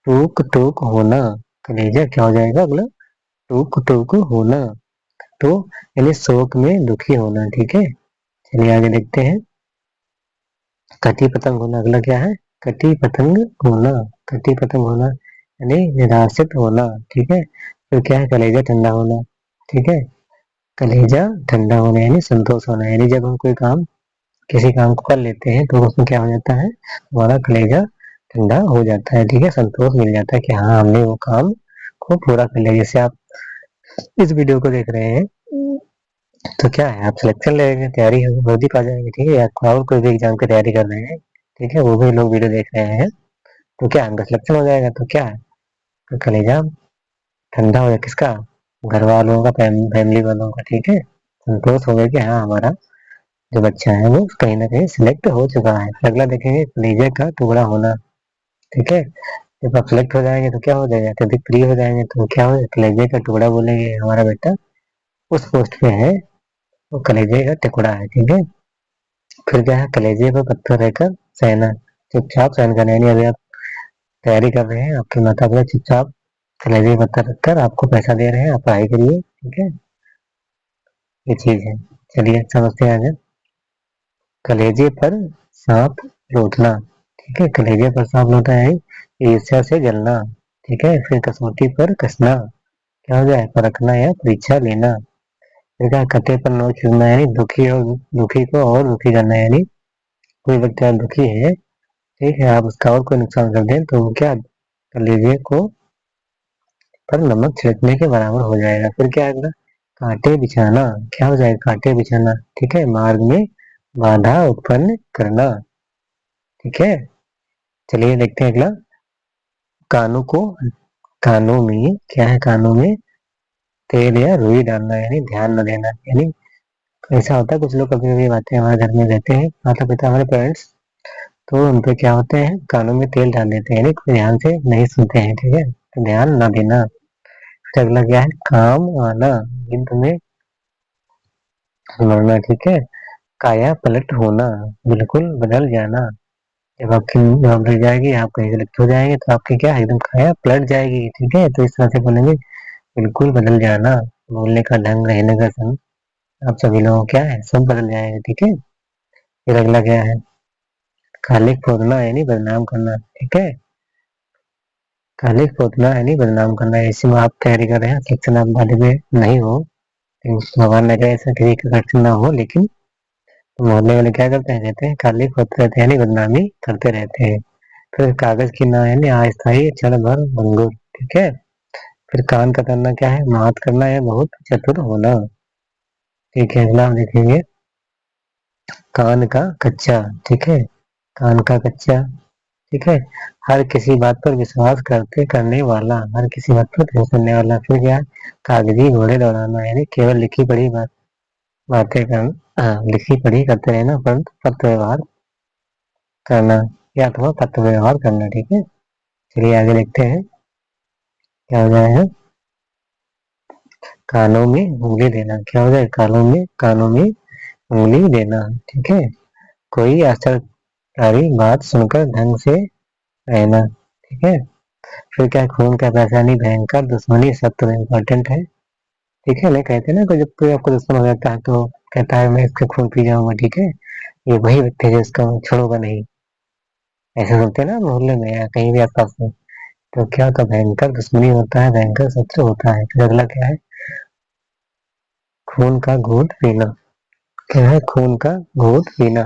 टूक टूक होना, कलेजा क्या हो जाएगा अगला, टूक टूक होना, तो यानी शोक में दुखी होना, ठीक है। चलिए आगे देखते हैं। कटी पतंग होना, अगला क्या है, कटी पतंग होना, कटी पतंग होना यानी निराशित होना, ठीक है। फिर क्या है, कलेजा ठंडा होना, ठीक है। कलेजा ठंडा होना यानी संतोष होना, यानी जब हम कोई काम, किसी काम को कर लेते हैं तो उसमें क्या हो जाता है, हमारा कलेजा ठंडा हो जाता है, ठीक है, संतोष मिल जाता है कि हाँ हमने वो काम को पूरा कर लिया। जैसे आप इस वीडियो को देख रहे हैं, तो क्या है, आप सिलेक्शन लेंगे, तैयारी वर्दी पा जाएंगे, ठीक है, या और कोई भी एग्जाम की तैयारी कर रहे हैं, ठीक है, वो भी लोग वीडियो देख रहे हैं, तो क्या उनका सिलेक्शन हो जाएगा। तो क्या है, तो कलेजा ठंडा हो जाए किसका, घर वालों का, फैमिली वालों का, ठीक है, संतोष हो गया कि हाँ हमारा जो बच्चा है वो कहीं ना कहीं सिलेक्ट हो चुका है। अगला देखेंगे, कलेजे का टुकड़ा होना, ठीक है। जब आप सिलेक्ट हो जाएंगे तो क्या हो जाएगा, अत्यधिक प्रिय हो जाएंगे, तो क्या हो, कलेजे का टुकड़ा बोलेंगे, हमारा बेटा उस पोस्ट पे है, वो कलेजे का टुकड़ा है, ठीक है। फिर क्या है, कलेजे पर पत्थर रहकर सहना, चुपचाप सहन करना, यानी अभी आप तैयारी कर रहे हैं, आपके माता पिता चुपचाप कलेजे पर पत्थर रखकर आपको पैसा दे रहे हैं, आप पढ़ाई करिए, ठीक है, ये चीज है। चलिए समझते हैं आगे। कलेजे पर सांप लौटना, ठीक है, कलेजे पर सांप लौटा है ईर्ष्या से जलना, ठीक है। फिर कसौटी पर कसना, क्या हो जाए, परखना या परीक्षा लेना। फिर क्या, कटे पर नोच चुनना, यानी दुखी और दुखी को और दुखी करना, यानी कोई व्यक्ति आप दुखी है, ठीक है, आप उसका और कोई नुकसान कर दें तो वो क्या, कलेजे को पर नमक छिड़कने के बराबर हो जाएगा। फिर क्या आएगा, कांटे बिछाना, क्या हो जाएगा, कांटे बिछाना, ठीक है, मार्ग में बाधा उत्पन्न करना, ठीक है। चलिए देखते हैं अगला, कानों को, कानों में क्या है, कानों में तेल या रुई डालना, यानी ध्यान न देना, यानी ऐसा होता है कुछ लोग कभी कभी आते हैं हमारे घर में रहते हैं, माता पिता हमारे पेरेंट्स, तो उन पे क्या होते हैं, कानों में तेल डाल देते हैं, यानी कोई ध्यान से नहीं सुनते हैं, ठीक है, तो ध्यान न देना। फिर अगला क्या है, काम आना, युद्ध में मरना, ठीक है। काया पलट होना, बिल्कुल बदल जाना। जब आपकी जॉब लग जाएगी, आप कहीं सेलेक्ट हो जाएंगे, तो आपकी क्या है, एकदम काया पलट जाएगी, ठीक है। तो इस तरह से बोलेंगे, बिल्कुल बदल जाना। बोलने का ढंग, रहने का ढंग, आप सभी लोगों क्या है, सब बदल जाएगा, ठीक है। फिर अगला क्या है, खाली खोदना यानी बदनाम करना, ठीक है। खाली खोदना यानी बदनाम करना। ऐसे में आप तैयारी कर रहे हैं, सेक्शन आप वाले में नहीं हो, भगवान न करे ऐसा किसी का सेक्शन ना हो, लेकिन मोहल्ले वाले क्या करते हैं, कहते हैं खाली खोदते रहते हैं यानी बदनामी करते रहते हैं। फिर कागज की ना यानी अस्थायी क्षण भर भंगुर, ठीक है। फिर कान कतरना क्या है, मात करना है, बहुत चतुर होना, ठीक है। अगला हम देखेंगे, कान का कच्चा, ठीक है। कान का कच्चा, ठीक है। हर किसी बात पर विश्वास करने वाला, हर किसी बात पर विश्वास करने वाला। फिर क्या, कागजी घोड़े दौड़ाना यानी केवल लिखी पढ़ी बातें करना, हाँ, लिखी पढ़ी करते रहना, परंतु पत्र व्यवहार करना, या अथवा पत्र व्यवहार करना, ठीक है। चलिए आगे देखते हैं क्या हो जाएगा। कानों में उंगली देना, क्या हो जाए, कानों में उंगली देना, ठीक है। कोई आश्चर्यकारी बात सुनकर ढंग से रहना, ठीक है। फिर क्या, खून का पैसा नहीं, भयंकर दुश्मनी शत्रु इम्पोर्टेंट है, ठीक है। नहीं कहते ना, जब कोई आपको दुश्मन हो जाता है तो कहता है मैं इसका खून पी जाऊंगा, ठीक है। ये वही व्यक्ति है जिसका छोड़ूंगा नहीं, ऐसे बोलते हैं ना मोहल्ले में या कहीं भी आसपास में। तो क्या होता है, भयंकर दुश्मनी होता है, भयंकर शत्रु होता है। फिर अगला क्या है, खून का घूंट पीना, क्या है, खून का घूंट पीना,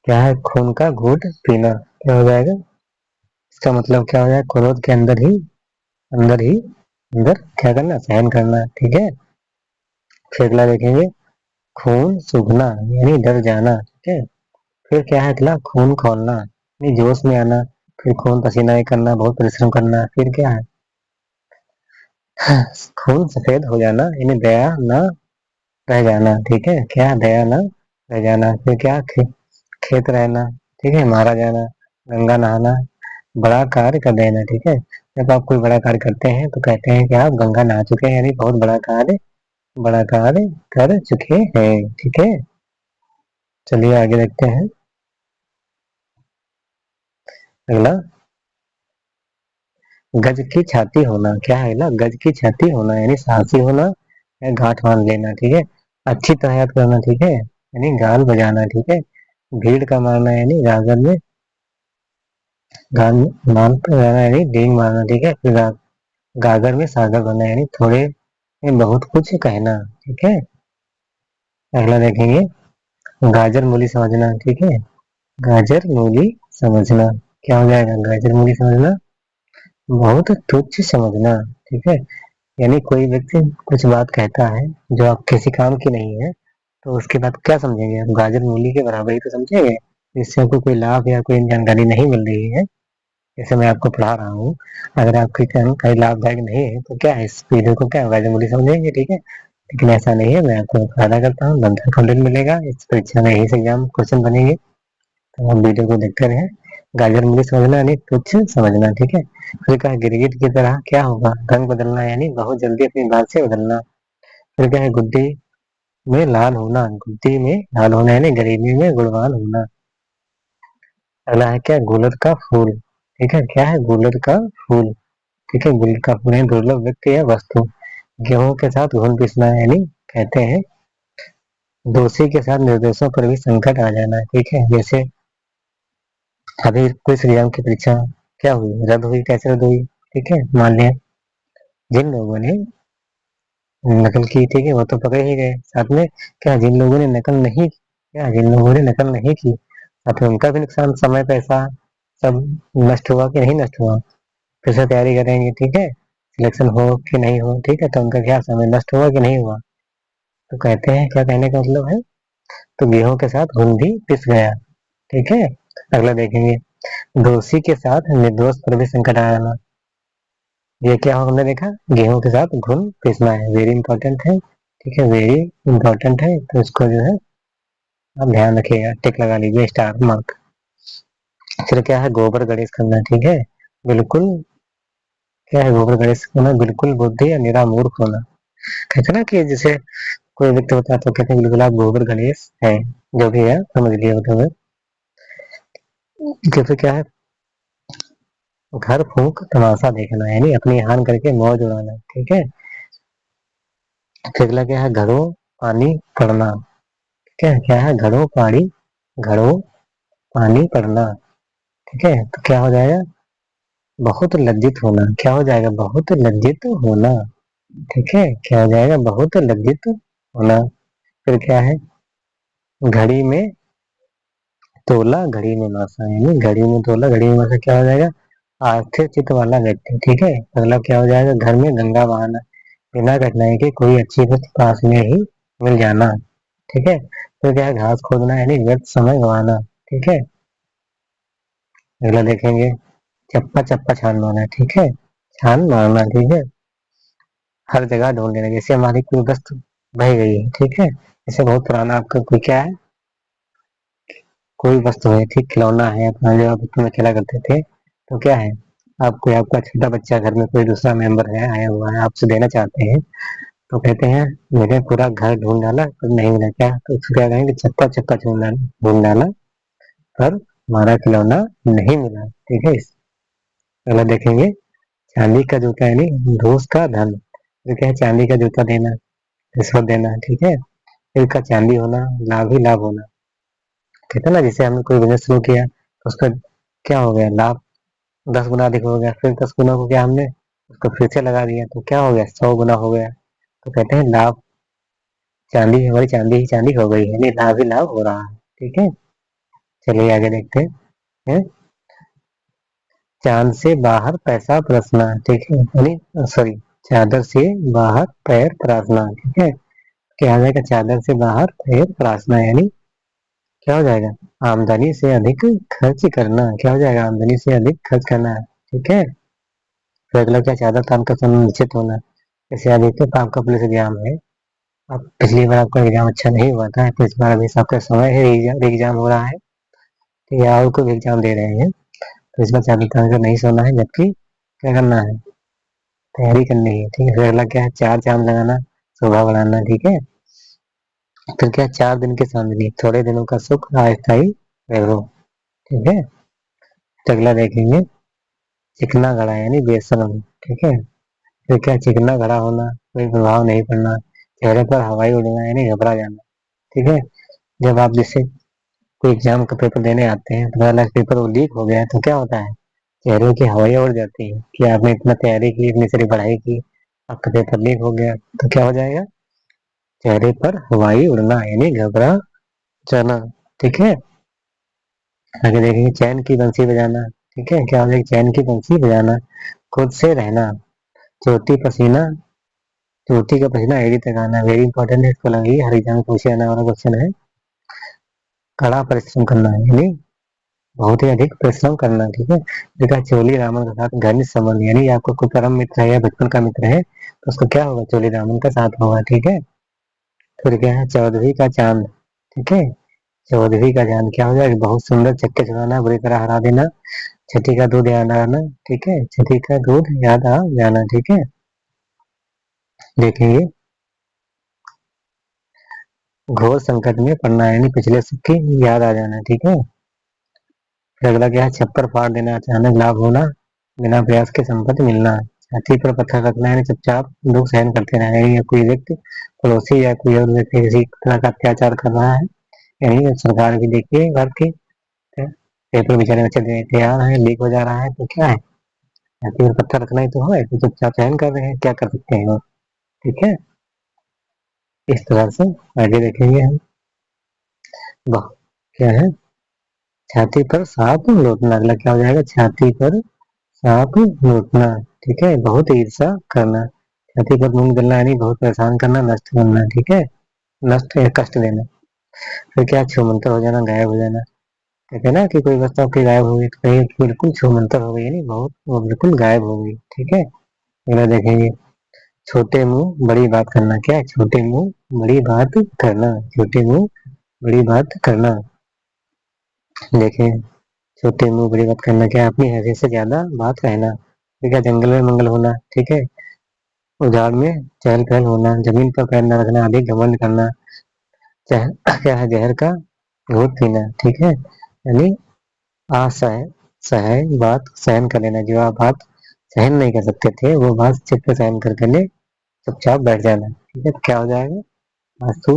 क्या है, खून का घूंट पीना, क्या हो जाएगा, इसका मतलब क्या हो जाएगा, क्रोध के अंदर क्या करना, सहन करना, ठीक है। फिर अगला देखेंगे, खून सूखना यानी डर जाना, ठीक है। फिर क्या है अगला, खून खौलना यानी जोश में आना। फिर खून पसीना करना, बहुत परिश्रम करना। फिर क्या है, खून सफेद हो जाना यानी दया न रह जाना, ठीक है। क्या, दया न रह जाना। फिर क्या, खेत रहना, ठीक है, मारा जाना। गंगा नहाना, बड़ा कार्य कर देना, ठीक है। जब आप कोई बड़ा कार्य करते हैं तो कहते हैं कि आप गंगा नहा चुके हैं, यानी बहुत बड़ा कार्य कर चुके हैं, ठीक है। चलिए आगे देखते हैं अगला, गज की छाती होना, क्या है अगला, गज की छाती होना यानी साहसी होना या गांठ बांध लेना, ठीक है। अच्छी तरह याद करना, ठीक है, यानी गाल बजाना, ठीक है। भीड़ का मारना यानी गागर में गान मान पर रहना यानी डींग मारना, ठीक है। फिर गागर में सागर बनना यानी थोड़े में बहुत कुछ कहना, ठीक है। अगला देखेंगे, गाजर मूली समझना, ठीक है। गाजर मूली समझना, क्या हो जाएगा, गाजर मूली समझना, बहुत तुच्छ समझना, ठीक है। यानी कोई व्यक्ति कुछ बात कहता है जो आप किसी काम की नहीं है, तो उसके बाद क्या समझेंगे आप, गाजर मूली के बराबर ही तो समझेंगे, जिससे आपको कोई लाभ या कोई जानकारी नहीं मिल रही है। जैसे मैं आपको पढ़ा रहा हूँ, अगर आपके काम कहीं लाभदायक नहीं है तो क्या है, इस वीडियो को क्या गाजर मूली समझेंगे, ठीक है। लेकिन ऐसा नहीं है, मैं आपको फायदा करता हूँ, बनता कंटेंट मिलेगा, इस परीक्षा में यही से एग्जाम क्वेश्चन बनेंगे, तो आप वीडियो को देखते रहे। गाजर मूली समझना यानी कुछ समझना, ठीक है। फिर क्या है, गिरगिट की तरह क्या होगा, रंग बदलना यानी बहुत जल्दी अपनी बात से बदलना। फिर क्या है, गुद्दी में लाल होना यानी गरीबी में गुणवान होना। अगला है क्या, गुलर का फूल, ठीक है। क्या है, गुलर का फूल, ठीक है। गुलर का फूल यानी दुर्लभ व्यक्ति या वस्तु। गेहूं के साथ घुन पिसना यानी कहते हैं दोषी के साथ निर्दोषों पर भी संकट आ जाना, ठीक है। जैसे अभी कुछ एग्जाम की परीक्षा क्या हुई, रद्द हुई, कैसे रद्द हुई, ठीक है। मान लिया जिन लोगों ने नकल की, ठीक है, वो तो पकड़े ही गए, साथ में क्या, जिन लोगों ने नकल नहीं की, क्या, जिन लोगों ने नकल नहीं की, साथ में उनका भी नुकसान, समय पैसा सब नष्ट हुआ कि नहीं नष्ट हुआ। फिर से तैयारी करेंगे, ठीक है, सिलेक्शन हो कि नहीं हो, ठीक है, तो उनका क्या, समय नष्ट हुआ कि नहीं हुआ। तो कहते हैं, क्या कहने का मतलब है, तो गेहूं के साथ घुन भी पिस गया, ठीक है। अगला देखेंगे, दोषी के साथ निर्दोष पर भी संकट आना। ये क्या हमने देखा, गेहूं के साथ घुन पिसना है, वेरी इंपॉर्टेंट है, ठीक है, वेरी इंपॉर्टेंट है, तो इसको जो है आप ध्यान रखिएगा, टिक लगा लीजिए, स्टार मार्क। फिर क्या है, गोबर गणेश करना, ठीक है, बिल्कुल क्या है गोबर गणेश होना? बिल्कुल बुद्धि या निरा मूर्ख होना। कहते ना कि जैसे कोई व्यक्ति होता है तो कहते हैं बिल्कुल आप गोबर गणेश है, जो भी है समझ लिया होता है। फिर क्या है? घर फूंक तमाशा देखना, यानी अपनी हान करके मौज उड़ाना, ठीक है। फिर अगला क्या है? घड़ों पानी पड़ना। ठीक है, क्या है? घड़ों पानी पड़ना। ठीक है, तो क्या हो जाएगा? बहुत लज्जित होना। क्या हो जाएगा? बहुत लज्जित होना। ठीक है, क्या हो जाएगा? बहुत लज्जित होना। फिर क्या है? घड़ी में तोला घड़ी में मासा, यानी घड़ी में तोला घड़ी में मासा क्या हो जाएगा? आर्थिक चित्त वाला व्यक्ति। ठीक है, अगला क्या हो जाएगा? घर में गंगा बहाना, बिना कठिनाई के कोई अच्छी वस्तु पास में ही मिल जाना। ठीक है, फिर क्या है? घास खोदना, यानी व्यर्थ समय गंवाना। ठीक है, अगला देखेंगे चप्पा चप्पा छान मारना। ठीक है, छान मारना। ठीक है, हर जगह ढूंढ लेना, जैसे हमारी कोई वस्तु बह गई है। ठीक है, जैसे बहुत पुराना आपका कोई क्या है, कोई वस्तु है, ठीक, खिलौना है अपना जो आप उसमें खेला करते थे, तो क्या है? आपको आपका छोटा बच्चा घर में कोई दूसरा मेंबर है आया हुआ है, आपसे देना चाहते हैं, तो कहते हैं मैंने पूरा घर ढूंढ डाला पर नहीं मिला। क्या? तो उसको क्या कहेंगे? चप्पा चप्पा ढूंढ डाला पर हमारा खिलौना नहीं मिला। ठीक है, इस अगला देखेंगे चांदी का जूता, यानी घूस का धन। तो क्या है? चांदी का जूता देना, रिश्वत देना। ठीक है, फिर का चांदी होना, लाभ ही लाभ होना। कहते हैं ना, जैसे हमने कोई बिजनेस शुरू किया तो उसका क्या हो गया? लाभ 10 गुना अधिक हो गया, फिर 10 गुना को क्या हमने उसको फिर से लगा दिया तो क्या हो गया? 100 गुना हो गया। तो कहते हैं लाभ, चांदी हमारी चांदी ही चांदी हो गई है, नहीं लाभ ही लाभ हो रहा है। ठीक है, चलिए आगे देखते हैं। चांद से बाहर पैसा परसना। ठीक है, यानी सॉरी, चादर से बाहर पैर परासना। ठीक है, क्या हो जाएगा? चादर से बाहर पैर परासना, यानी क्या हो जाएगा? आमदनी से अधिक खर्च करना। क्या हो जाएगा? आमदनी से अधिक खर्च करना। ठीक है, फिर अगला क्या? चादर तान का समय निश्चित होना। जैसे आप देखते हो आपका पुलिस एग्जाम है, अब पिछली बार आपका एग्जाम अच्छा नहीं हुआ था तो इस बार अभी आपका समय है, एग्जाम हो रहा है, तो या और कोई एग्जाम दे रहे हैं, तो इस बार चादर तान कर नहीं सोना है, जबकि क्या करना है? तैयारी करनी है। ठीक है, फिर अगला क्या है? चार चांद लगाना, शोभा बढ़ाना। ठीक है, फिर क्या? 4 दिन की चांदनी, थोड़े दिनों का सुख अस्थायी वैभव। ठीक है, तो अगला देखेंगे चिकना घड़ा, यानी बेशरम। ठीक है, फिर क्या? चिकना घड़ा होना, कोई प्रभाव नहीं पड़ना, चेहरे पर हवाई उड़ना, यानी घबरा जाना। ठीक है, जब आप जैसे कोई एग्जाम का पेपर देने आते हैं तो पहला पेपर वो लीक हो गया है, तो क्या होता है? चेहरों की हवाई उड़ जाती है कि आपने इतना तैयारी की, इतनी सारी पढ़ाई की, आपका पेपर लीक हो गया, तो क्या हो जाएगा? चेहरे पर हवाई उड़ना, यानी घबरा जाना। ठीक है, आगे देखेंगे चैन की बंसी बजाना। ठीक है, क्या हो जाएगा? चैन की बंसी बजाना, खुद से रहना, चोटी पसीना चोटी का पसीना एड़ी तक आना। वेरी इंपॉर्टेंट है, इसको लगी हर एग्जाम में पूछे जाने वाला क्वेश्चन है। कड़ा परिश्रम करना है, यानी बहुत ही अधिक परिश्रम करना। ठीक है, देखा चोली रामन के साथ घनिष्ठ संबंध, यानी आपको कोई परम मित्र है या बचपन का मित्र है तो उसको क्या होगा? चोली रामन का साथ होगा। ठीक है, फिर क्या है? चौदहवीं का चांद। ठीक है, चौदहवीं का चांद क्या हो जाएगा? बहुत सुंदर चक्के चलाना, बुरी तरह हरा देना, छठी का दूध याद आना। ठीक है, छठी का दूध याद आ जाना। ठीक है, देखेंगे घोर संकट में पड़ना, यानी पिछले सुख की याद आ जाना। ठीक है, फिर अगला क्या है? छप्पर फाड़ देना, अचानक लाभ होना, बिना प्रयास के संपत्ति मिलना, छाती पर पत्थर रखना, यानी चुपचाप दुख सहन करते रहना, यानी कोई व्यक्ति पड़ोसी या कोई और व्यक्ति किसी तरह का अत्याचार कर रहा है, यानी सरकार भी देखिए घर के पेपर बेचारे बच्चे देने तैयार है, लीक हो जा रहा है, तो क्या है? छाती पर पत्थर रखना ही तो है, तो चुपचाप सहन कर रहे हैं, क्या कर सकते हैं वो। ठीक है, इस तरह से आगे देखेंगे हम। वाह, क्या है? छाती पर सांप लौटना, अगला क्या हो जाएगा? छाती पर सांप लौटना। ठीक है, बहुत ईर्षा करना, छाती पर मूंग जलना, यानी बहुत परेशान करना, नष्ट करना। ठीक है, नष्ट या कष्ट देना। फिर क्या? छूमंतर हो जाना, गायब हो जाना। कहते हैं ना कि कोई वस्तु आपकी गायब हो गई तो कहीं बिल्कुल छूमंतर हो गई, यानी बहुत वो बिल्कुल गायब हो गई। ठीक है, अगला देखेंगे छोटे मुंह बड़ी बात करना। क्या है? छोटे मुंह बड़ी बात करना, छोटे मुंह बड़ी बात करना। देखें छोटे मुंह बड़ी बात करना क्या है? अपनी हैसियत से ज्यादा बात कहना, ठीक है, जंगल में मंगल होना, ठीक है, उजाड़ में चहल पहल होना, जमीन पर पैर न रखना, अधिक घमंड करना, क्या है, जहर का घूंट पीना, ठीक है, यानी असह सह बात सहन कर लेना, जो आप बात सहन नहीं कर सकते थे वो बात चुप पे सहन करके ले चुपचाप बैठ जाना, ठीक है, क्या हो जाएगा, आंसू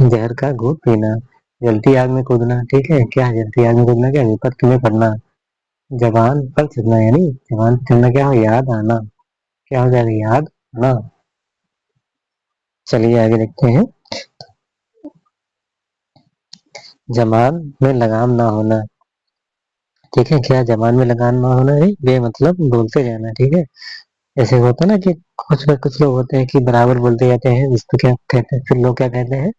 जहर का घूंट पीना, जलती आग में कूदना, ठीक है, क्या है जलती आग में कूदना, क्या विपत्ति में पड़ना, जबान पर चढ़ना, यानी जबान पर चढ़ना, क्या हो, याद आना, क्या हो जाएगा, याद आना। चलिए आगे देखते हैं, जबान में लगाम ना होना, ठीक है, क्या जबान में लगाम ना होना है, बे मतलब बोलते जाना, ठीक है, ऐसे होता है ना कि कुछ लोग होते हैं कि बराबर बोलते जाते हैं, इसको क्या कहते हैं, फिर लोग क्या कहते हैं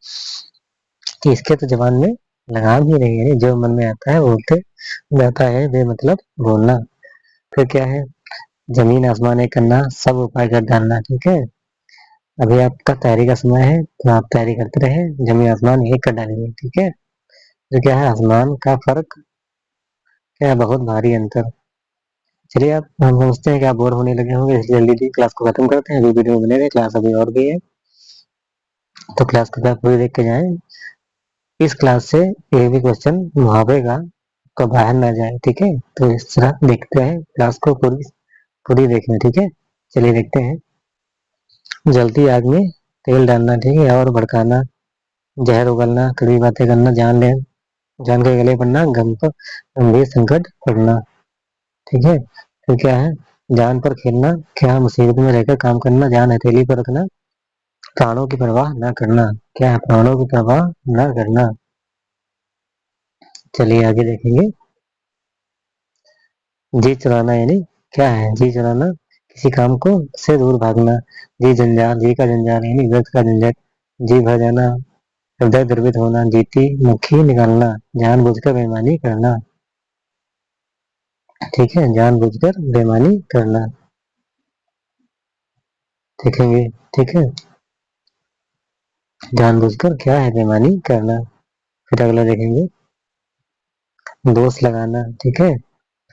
कि इसके तो जबान में लगाम ही नहीं है, जो मन में आता है बोलते जाता है, बे मतलब बोलना। फिर क्या है, जमीन आसमान एक करना, सब उपाय कर डालना, ठीक है, अभी आपका तैयारी का समय है तो आप तैयारी करते रहे, जमीन आसमान एक कर डालेंगे, ठीक है, तो क्या है, आसमान का फर्क क्या है, बहुत भारी अंतर। चलिए आप हम समझते हैं कि आप बोर होने लगे होंगे, इसलिए जल्दी जल्दी क्लास को खत्म करते हैं, अभी वीडियो में बने रहे, क्लास अभी और भी है, तो क्लास को आप पूरी देख के जाएं। इस क्लास से एक भी क्वेश्चन मुहावरे का बाहर ना जाए, ठीक है, तो इस तरह देखते हैं, क्लास को पूरी पूरी देखना, ठीक है। चलिए देखते हैं, जलती आग में तेल डालना, ठीक है, और भड़काना, जहर उगलना, कड़वी बातें करना, जान के गले पड़ना, गंभीर संकट पड़ना, ठीक है, फिर क्या है, जान पर खेलना, क्या मुसीबत में रहकर काम करना, जान हथेली पर रखना, प्राणों की परवाह न करना, क्या है, प्राणों की परवाह न करना। चलिए आगे देखेंगे, जी चुराना, यानी क्या है, जी चुराना, किसी काम को से दूर भागना, जी जंजाल, जी का जंजाल यानी व्यर्थ का झंझट, जी भर जाना, हृदय द्रवित होना, जीती मुखी निकालना, जानबूझकर बेईमानी करना, ठीक है, जानबूझकर बेईमानी करना, देखेंगे, ठीक है, जानबूझकर क्या है, बेईमानी करना। फिर अगला देखेंगे, दोष लगाना, ठीक है,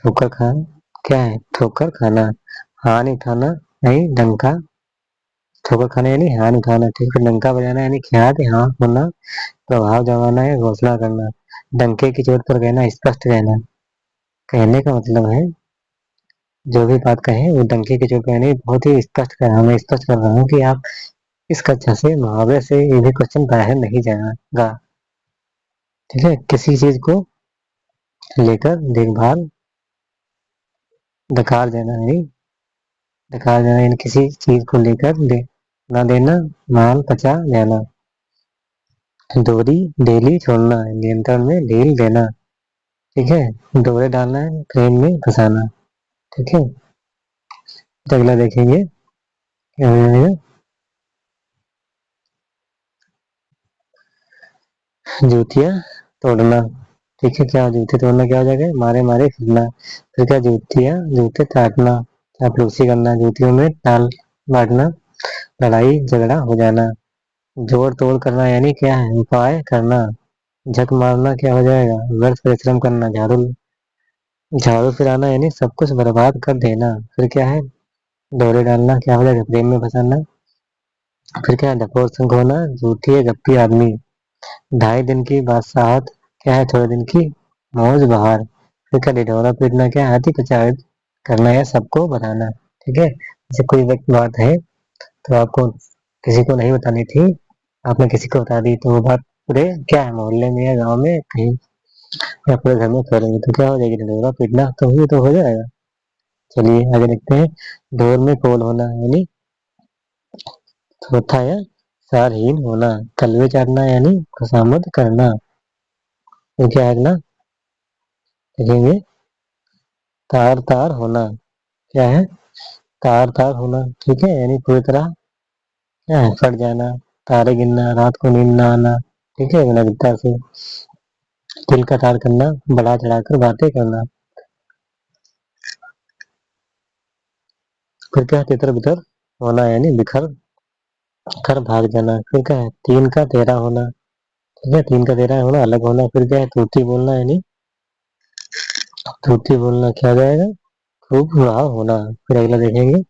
ठोकर खाना, क्या है, ठोकर खाना, हानि उठाना, नहीं डंका, ठोकर खाना यानी हानि उठाना, ठीक है, डंका बजाना यानी ख्यात यहाँ होना, प्रभाव जमाना है, घोषणा करना, डंके की चोट पर कहना, स्पष्ट कहना, कहने का मतलब है जो भी बात कहें वो डंके की चोट पर यानी बहुत ही स्पष्ट करना, मैं स्पष्ट कर रहा हूँ कि आप इस कक्षा से मुहावरे से ये भी क्वेश्चन बाहर नहीं जाएगा, ठीक है, किसी चीज को लेकर देखभाल, डकार देना नहीं, डकार देना यानी किसी चीज को लेकर ना देना, माल पचा जाना, डोरी डेली छोड़ना, नियंत्रण में ढील देना, ठीक है, डोरे डालना है, ट्रेन में फंसाना, ठीक है, तो अगला देखेंगे क्या है, जूतियां तोड़ना, ठीक है, क्या जूते तोड़ना, क्या हो जाएगा, मारे मारे फिरना, फिर क्या, जूते काटना, चापलूसी करना, जूतियों में टाल बांटना, लड़ाई झगड़ा हो जाना, जोड़ तोड़ करना यानी क्या है, उपाय करना, झक मारना क्या हो जाएगा, व्यर्थ परिश्रम करना, झाड़ू फिराना यानी सब कुछ बर्बाद कर देना, फिर क्या है, डोरे डालना क्या हो जाएगा, प्रेम में फंसाना, फिर क्या है, डकोर संग होना, झूठी है गप्पी आदमी, 2.5 दिन की बादशाहत, क्या है, थोड़े दिन की मौज बहार, फिर क्या, ढिढोरा पीटना, क्या है, प्रचारित करना या सबको बताना, ठीक है, जैसे कोई व्यक्ति बात है तो आपको किसी को नहीं बतानी थी, आपने किसी को बता दी तो वो बात पूरे क्या है, मोहल्ले में या गाँव में कहीं या पूरे घर में फैलेगी, तो क्या हो जाएगी, ढिढोरा पीटना तो ही तो हो जाएगा। चलिए आगे देखते हैं, ढोर में पोल होना यानी चौथा है सारहीन होना, कलवे चाटना यानी खुशामद करना, तो क्या है अगला देखेंगे, तार तार होना, क्या है, तार तार होना, ठीक है, यानी पूरी तरह क्या है, फट जाना, तारे गिनना, रात को नींद ना आना, ठीक है, विनम्रता से तिल का तार करना, बढ़ा चढ़ाकर बातें करना, फिर क्या है, तितर बितर होना यानी बिखर कर भाग जाना, फिर क्या है, तीन का तेरा होना, ठीक है, तीन का तेरा होना, अलग होना, फिर क्या है, तूती बोलना यानी तूती बोलना क्या हो जाएगा, खूब प्रभाव होना। फिर अगला देखेंगे,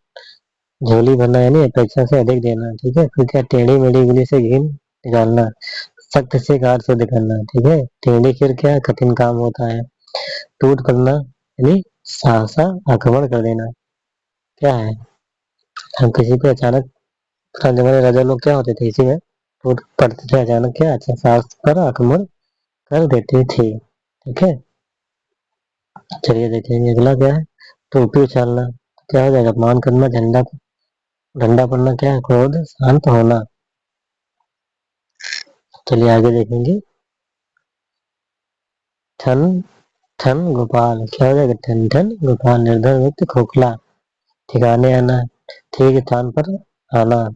झोली भरना यानी अपेक्षा से अधिक देना। ठीक है, फिर क्या, टेढ़ी मेढ़ी उंगली से घी निकालना, सख्त से कार शुद्ध करना। ठीक है, टेढ़ी फिर क्या, कठिन काम होता है। टूट पड़ना यानी सहसा आक्रमण कर देना। क्या है, हम किसी पे अचानक, पुराने जमाने राजा लोग क्या होते थे, इसी में टूट पड़ते थे अचानक, क्या, अच्छा साहस पर आक्रमण कर देते थे। ठीक है, चलिए देखेंगे अगला क्या है, टोपी उछालना। क्या हो जाएगा, अपमान करना, झंडा डंडा पड़ना, क्या है, क्रोध शांत होना। चलिए आगे देखेंगे, ठन ठन गोपाल। क्या हो जाएगा, ठन ठन गोपाल, निर्धन व्यक्ति, खोखला, ठिकाने आना, ठीक स्थान पर आना।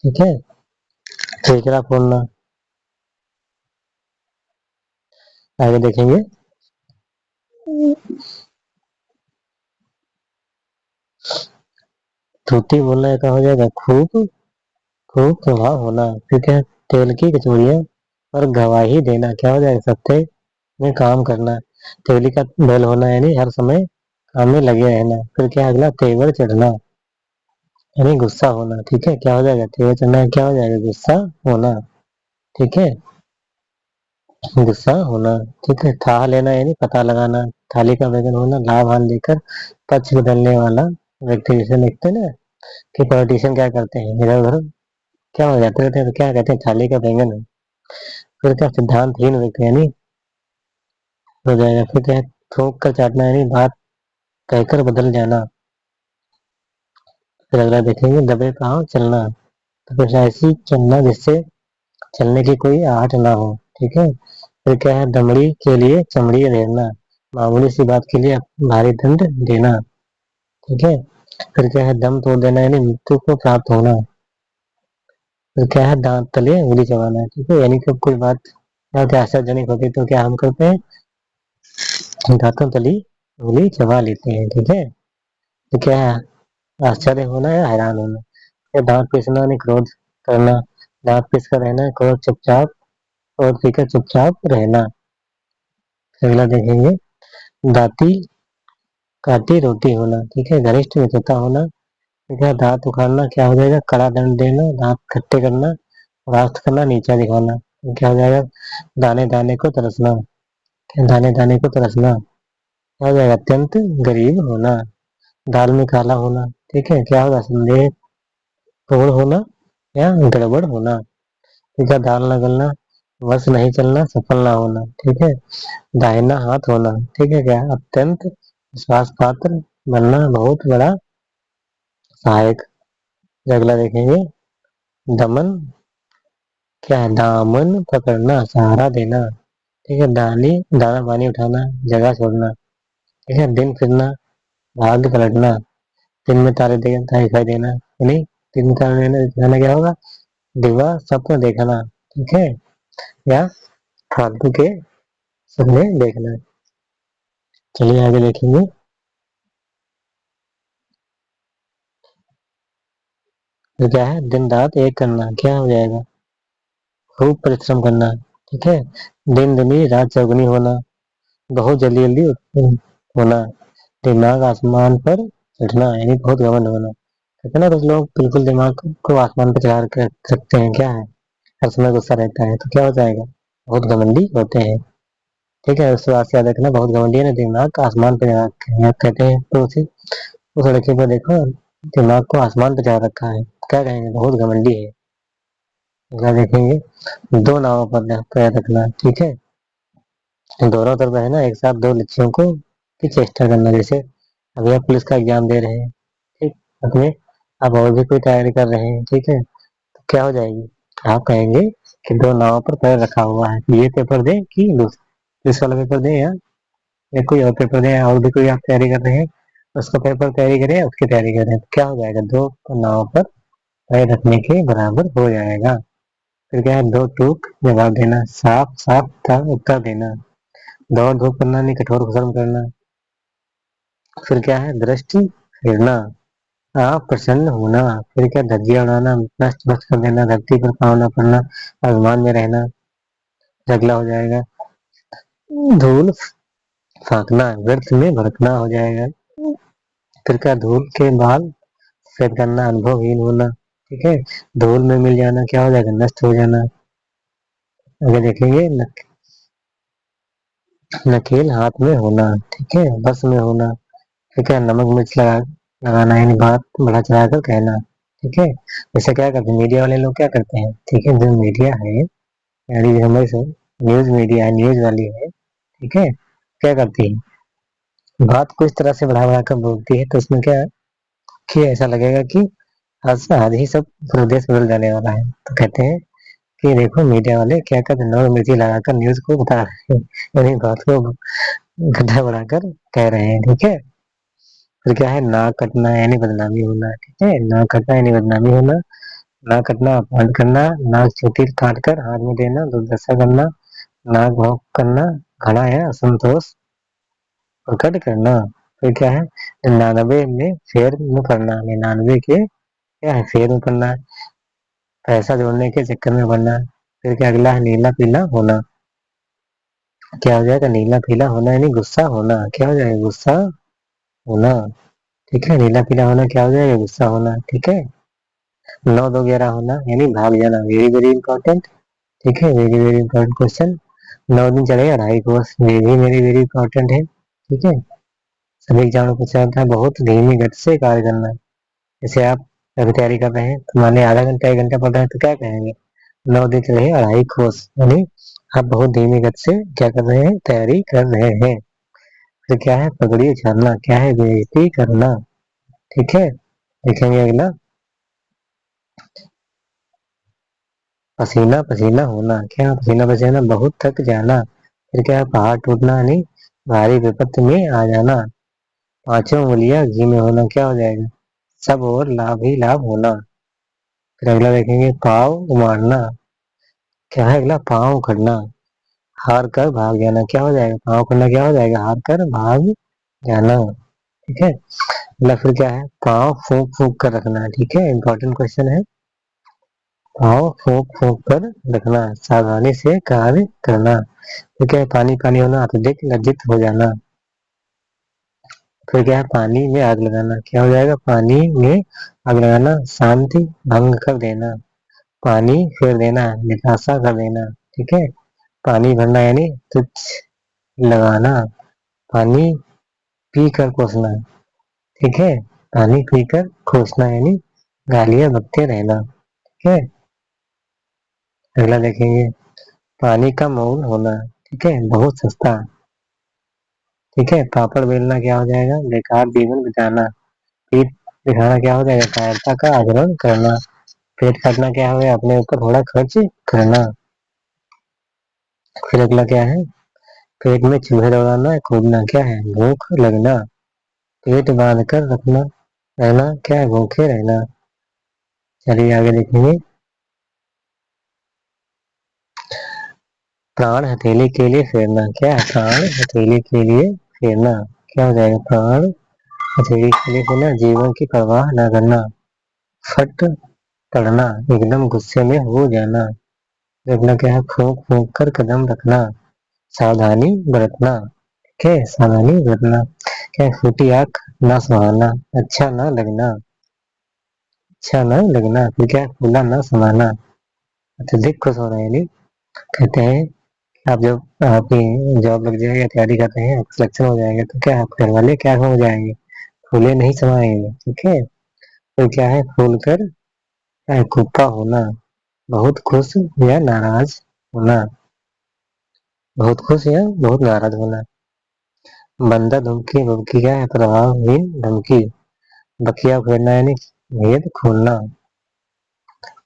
ठीक है, ठेकरा फोड़ना। आगे देखेंगे, धोती बोलना का हो जाएगा, खूब खूब प्रभाव होना। ठीक है, तेल की कचौड़ियाँ और गवाही देना। क्या हो जाएगा, सत्य में काम करना। तेली का बैल होना यानी हर समय काम में लगे रहना। फिर क्या अगला, तेवर चढ़ना यानी गुस्सा होना। ठीक है, क्या हो जाएगा, तेवर चढ़ना क्या हो जाएगा, गुस्सा होना। ठीक है, गुस्सा होना। ठीक है, था लेना यानी पता लगाना। थाली का वजन होना, लाभ हानि लेकर पक्ष बदलने वाला व्यक्ति। जिसे लिखते हैं ना कि पॉलिटिशियन क्या करते हैं, इधर उधर क्या हो जाते रहते हैं, तो क्या कहते हैं, थाली का बैंगन है। फिर क्या, सिद्धांतहीन व्यक्ति यानी हो जाएगा। फिर क्या है, थोक कर चाटना यानी बात कहकर बदल जाना। फिर अगला देखेंगे, दबे पाँव चलना। तो फिर ऐसी चलना जिससे चलने की कोई आहट ना हो। ठीक है, फिर क्या है, दमड़ी के लिए चमड़ी अधेरना, मामूली सी बात के लिए भारी दंड देना। ठीक है, फिर क्या है, दम तोड़ देना यानी मृत्यु को प्राप्त होना। फिर क्या है, दांत तले उंगली चबाना। ठीक है, यानी कि कोई बात क्या आश्चर्यजनक होती है तो क्या हम करते हैं, दांतों तली उंगली चबा लेते हैं। ठीक है, तो क्या है, आश्चर्य होना या हैरान होना। या दांत पीसना यानी क्रोध करना, दांत पीस कर रहना, क्रोध चुपचाप, क्रोध पीकर चुपचाप रहना। अगला देखेंगे, दाती काटी रोटी होना। ठीक है, घनिष्ठ मित्रता होना। ठीक है, दांत उखाड़ना क्या हो जाएगा, कड़ा दंड देना, दांत खट्टे करना, रास्त करना, नीचा दिखाना। क्या हो जाएगा, दाने दाने को तरसना। क्या, दाने दाने को तरसना क्या हो जाएगा, अत्यंत गरीब होना। दाल में काला होना। ठीक है, क्या होगा, संदेह पूर्ण होना या गड़बड़ होना। ठीक है, दाल न गलना, वश नहीं चलना, सफल ना होना। ठीक है, दाहिना हाथ होना। ठीक है, क्या, अत्यंत विश्वास पात्र बनना, बहुत बड़ा सहायक। अगला देखेंगे, दमन क्या है, दामन पकड़ना, सहारा देना। ठीक है, दाना पानी उठाना, जगह छोड़ना। ठीक है, दिन फिरना, भाग्य पलटना, दिन में तारे दिखाई देना यानी दिन में तारे दिखाना क्या होगा, दिवा स्वप्न देखना। ठीक है, या फालतू के सपने देखना। चलिए आगे देखेंगे, तो क्या है, दिन रात एक करना। क्या हो जाएगा, खूब परिश्रम करना। ठीक है, दिन दुनी रात चौगुनी होना, बहुत जल्दी जल्दी होना, दिमाग आसमान पर चढ़ना यानी बहुत घमंड होना। कहते हैं ना कुछ लोग बिल्कुल दिमाग को आसमान पर चढ़ा कर रखते हैं, क्या है, हर समय गुस्सा रहता है, तो क्या हो जाएगा, बहुत घमंडी होते हैं। ठीक है, उस बात से याद रखना, बहुत घमंडी है ना, दिमाग आसमान पर चढ़ा रखे हैं, कहते हैं तो उस लड़के पर देखो, दिमाग को आसमान पर चढ़ा रखा है, क्या कहेंगे, बहुत घमंडी है। अगला देखेंगे, दो नावों पर पैर रखना। ठीक है, दोनों तरफ है ना एक साथ दो लक्ष्यों को की चेष्टा करना। जैसे अभी आप पुलिस का एग्जाम दे रहे हैं, ठीक, अपने आप और भी कोई तैयारी कर रहे हैं। ठीक है, तो क्या हो जाएगी, आप कहेंगे कि दो नावों पर पैर रखा हुआ है, ये पेपर दे कि पुलिस वाला पेपर दे, या कोई और पेपर दे, और भी कोई आप तैयारी कर रहे हैं, उसका पेपर तैयारी करें या उसकी तैयारी करें, तो क्या हो जाएगा, दो नावों पर पैर रखने के बराबर हो जाएगा। फिर क्या है, दो टूक जवाब देना, साफ साफ का उत्तर देना, दौड़ धूप करना नहीं, कठोर श्रम करना। फिर क्या है, दृष्टि फेरना, आप प्रसन्न होना। फिर क्या, धज्जियां उड़ाना, नष्ट भ्रष्ट कर देना, धरती पर पाँव न पड़ना, अभिमान में रहना, झगड़ा हो जाएगा, धूल फाकना, व्यर्थ में भड़कना हो जाएगा। फिर क्या, धूल के बाल सफेद करना, अनुभवहीन होना। ठीक है, धूल में मिल जाना क्या हो जाएगा, नष्ट हो जाना। आगे देखेंगे, नकेल हाथ में होना। ठीक है, बस में होना। ठीक है, नमक मिर्च लगाना, यानी बात बढ़ा चढ़ा कर कहना। ठीक है, जैसे क्या करते हैं मीडिया वाले लोग, क्या करते हैं, ठीक है, जो मीडिया है, यानी हमारे से न्यूज मीडिया है, न्यूज वाली है, ठीक है, क्या करती है, बात को इस तरह से बढ़ा बढ़ा कर बोलती है, तो उसमें क्या है कि ऐसा लगेगा कि आज से आज ही सब पूरा देश बदल जाने वाला है। तो कहते हैं कि देखो मीडिया वाले क्या कहते हैं, नमक मिर्ची लगाकर न्यूज को बता रहे हैं, यानी बात को गड्ढा बढ़ाकर कह रहे हैं। ठीक है, फिर क्या है, नाक कटना यानी बदनामी होना। ठीक है, नाक कटना यानी बदनामी होना। नाक कटना, अपमान करना, नाक चोटी काट कर हाथ में देना, दुर्दशा करना, नाक भौंक करना, घड़ा या असंतोष प्रकट करना। फिर क्या है, 99 में फेर में पड़ना, 99 के क्या है, फेर में पड़ना, पैसा जोड़ने के चक्कर में पड़ना। फिर क्या अगला है, नीला पीला होना। क्या हो जाएगा, नीला पीला होना यानी गुस्सा होना। क्या हो जाएगा, गुस्सा होना। ठीक है, नीला पीला होना क्या हो जाएगा, गुस्सा होना। ठीक है, 9 2 11 होना यानी भाग जाना, वेरी वेरी इंपॉर्टेंट। ठीक है, वेरी वेरी इंपॉर्टेंट क्वेश्चन। 9 दिन चले 2.5 कोस, ये भी वेरी वेरी इंपॉर्टेंट है। ठीक है, सभी एग्जाम में पूछा जाता है, बहुत धीमी गति से कार्य करना। जैसे आप अभी तैयारी कर रहे हैं, तो मान लिया आधा घंटा 1 घंटा पढ़ रहे हैं, तो क्या कहेंगे, 9 दिन चले 2.5 कोस, यानी आप बहुत धीमी गति से क्या कर रहे हैं, तैयारी कर रहे हैं। फिर क्या है, पगड़ी उछालना, क्या है, बेइज्जती करना। ठीक है, देखेंगे अगला, पसीना पसीना होना। क्या, पसीना पसीना बहुत थक जाना। फिर क्या है, पहाड़ टूटना यानी भारी विपत्ति में आ जाना। 5 उंगलियां घी में होना, क्या हो जाएगा, सब और लाभ ही लाभ होना। फिर अगला देखेंगे, पाँव मारना। क्या है अगला, पाँव उखड़ना, हार कर भाग जाना। क्या हो जाएगा, पाँव उखड़ना क्या हो जाएगा, हार कर भाग जाना। ठीक है, अगला फिर क्या है, पाँव फूंक फूंक कर रखना। ठीक है, इंपॉर्टेंट क्वेश्चन है, पाँव फूंक फूंक कर रखना, सावधानी से कार्य करना। तो क्या है, पानी पानी होना, अत्यधिक लज्जित हो जाना। फिर क्या है, पानी में आग लगाना। क्या हो जाएगा, पानी में आग लगाना, शांति भंग कर देना, पानी फेर देना, निराशा कर देना। ठीक है, पानी भरना यानी तुच्छ लगाना, पानी पी कर कोसना। ठीक है, पानी पीकर कोसना यानी गालियां बकते रहना। ठीक है, अगला देखेंगे, पानी का मऊन होना। ठीक है, बहुत सस्ता। ठीक है, पापड़ बेलना क्या हो जाएगा, बेकार जीवन बिताना। पीठ दिखाना क्या हो जाएगा, कायरता का आचरण करना। पेट काटना क्या हो गया, अपने ऊपर थोड़ा खर्च करना। फिर अगला क्या है, पेट में चूहे दौड़ाना, कूदना, क्या है, भूख लगना। पेट बांध कर रखना, रहना, क्या है, भूखे रहना। चलिए आगे देखेंगे, प्राण हथेली के लिए फेरना। क्या है, प्राण हथेली के लिए फेरना। क्या हो जाएगा, प्राण हथेली के लिए फेरना, जीवन की परवाह न करना, फट पड़ना, एकदम गुस्से में हो जाना। अगला क्या है, फूंक फूंक कर कदम रखना, सावधानी बरतना। ठीक है, सावधानी बरतना। क्या है, फूटी आंख ना सुहाना, अच्छा ना लगना, अच्छा ना लगना। फिर क्या है, फूला ना समाना, अत्यधिक खुश होना, यानी कहते हैं आप जब आपकी जॉब लग जाएगी, तैयारी कर रहे हैं, आपका सिलेक्शन हो जाएगा, तो क्या आपके घर वाले क्या हो जाएंगे, फूले नहीं समाएंगे। ठीक है, तो क्या है, फूल कर कुप्पा होना, बहुत खुश या नाराज होना, बहुत खुश या बहुत नाराज होना। बंदा धमकी, धमकी क्या है, प्रभावहीन धमकी। बखिया उखड़ना यानी भेद खोलना।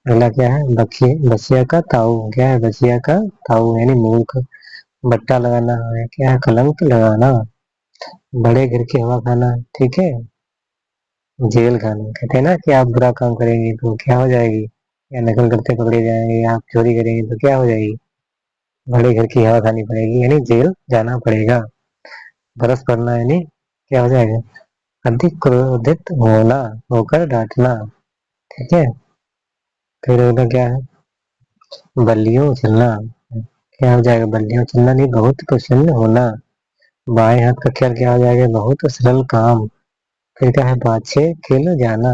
अगला क्या है, बसिया का ताऊ। क्या है, बसिया का ताऊ यानी मूर्ख। बट्टा लगाना है, क्या है, कलंक लगाना। बड़े घर की हवा खाना। ठीक है, जेल खाना। कहते हैं ना कि आप बुरा काम करेंगे तो क्या हो जाएगी, या नकल करते पकड़े जाएंगे, या आप चोरी करेंगे तो क्या हो जाएगी, बड़े घर की हवा खानी पड़ेगी, यानी जेल जाना पड़ेगा। बरस पड़ना यानी क्या हो जाएगा, अधिक क्रोधित होना, होकर डांटना। ठीक है, फिर उधर क्या है, बल्लियों उछलना। क्या हो जाएगा, बल्लियों उछलना नहीं, बहुत प्रसन्न होना। बाएं हाथ का ख्याल क्या हो जाएगा, बहुत सरल काम फिर क्या है, बाछे खेल जाना,